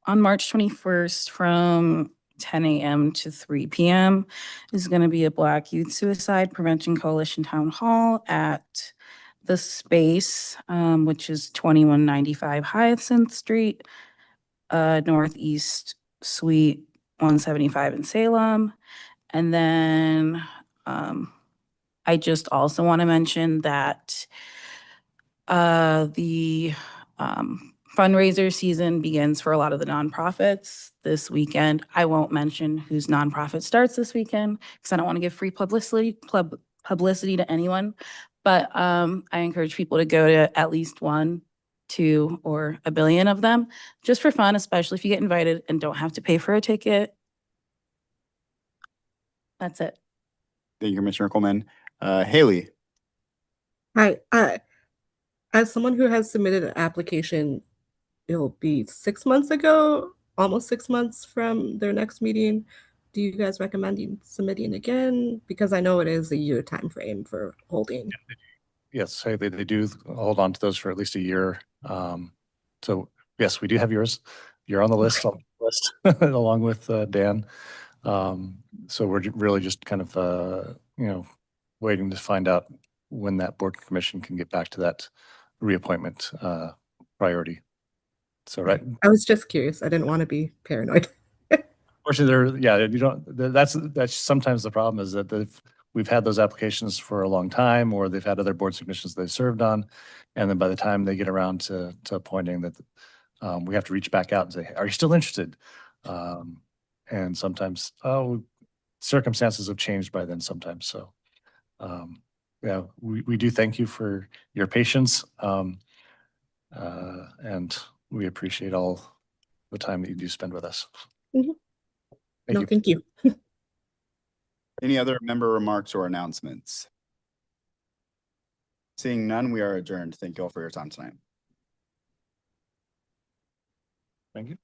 [SPEAKER 10] March 21st from 10 a.m. to 3 p.m. is going to be a Black Youth Suicide Prevention Coalition Town Hall at the Space, which is 2195 Hyacinth Street, Northeast Suite 175 in Salem. And then I just also want to mention that the fundraiser season begins for a lot of the nonprofits this weekend. I won't mention whose nonprofit starts this weekend because I don't want to give free publicity to anyone. But I encourage people to go to at least 1, 2, or a billion of them just for fun, especially if you get invited and don't have to pay for a ticket. That's it.
[SPEAKER 1] Thank you, Commissioner Coleman. Haley.
[SPEAKER 5] Hi. As someone who has submitted an application, it'll be 6 months ago, almost 6 months from their next meeting. Do you guys recommend submitting again? Because I know it is a year time frame for holding.
[SPEAKER 2] Yes, they do hold on to those for at least a year. So yes, we do have yours. You're on the list, along with Dan. So we're really just kind of waiting to find out when that board commission can get back to that reappointment priority. So right.
[SPEAKER 5] I was just curious. I didn't want to be paranoid.
[SPEAKER 2] Fortunately, that's sometimes the problem is that we've had those applications for a long time, or they've had other board submissions they've served on, and then by the time they get around to appointing that, we have to reach back out and say, "Are you still interested?" And sometimes, circumstances have changed by then. Sometimes, so yeah, we do thank you for your patience, and we appreciate all the time that you do spend with us.
[SPEAKER 5] Mm-hmm. Thank you.
[SPEAKER 1] Any other member remarks or announcements? Seeing none, we are adjourned. Thank you all for your time tonight.
[SPEAKER 2] Thank you.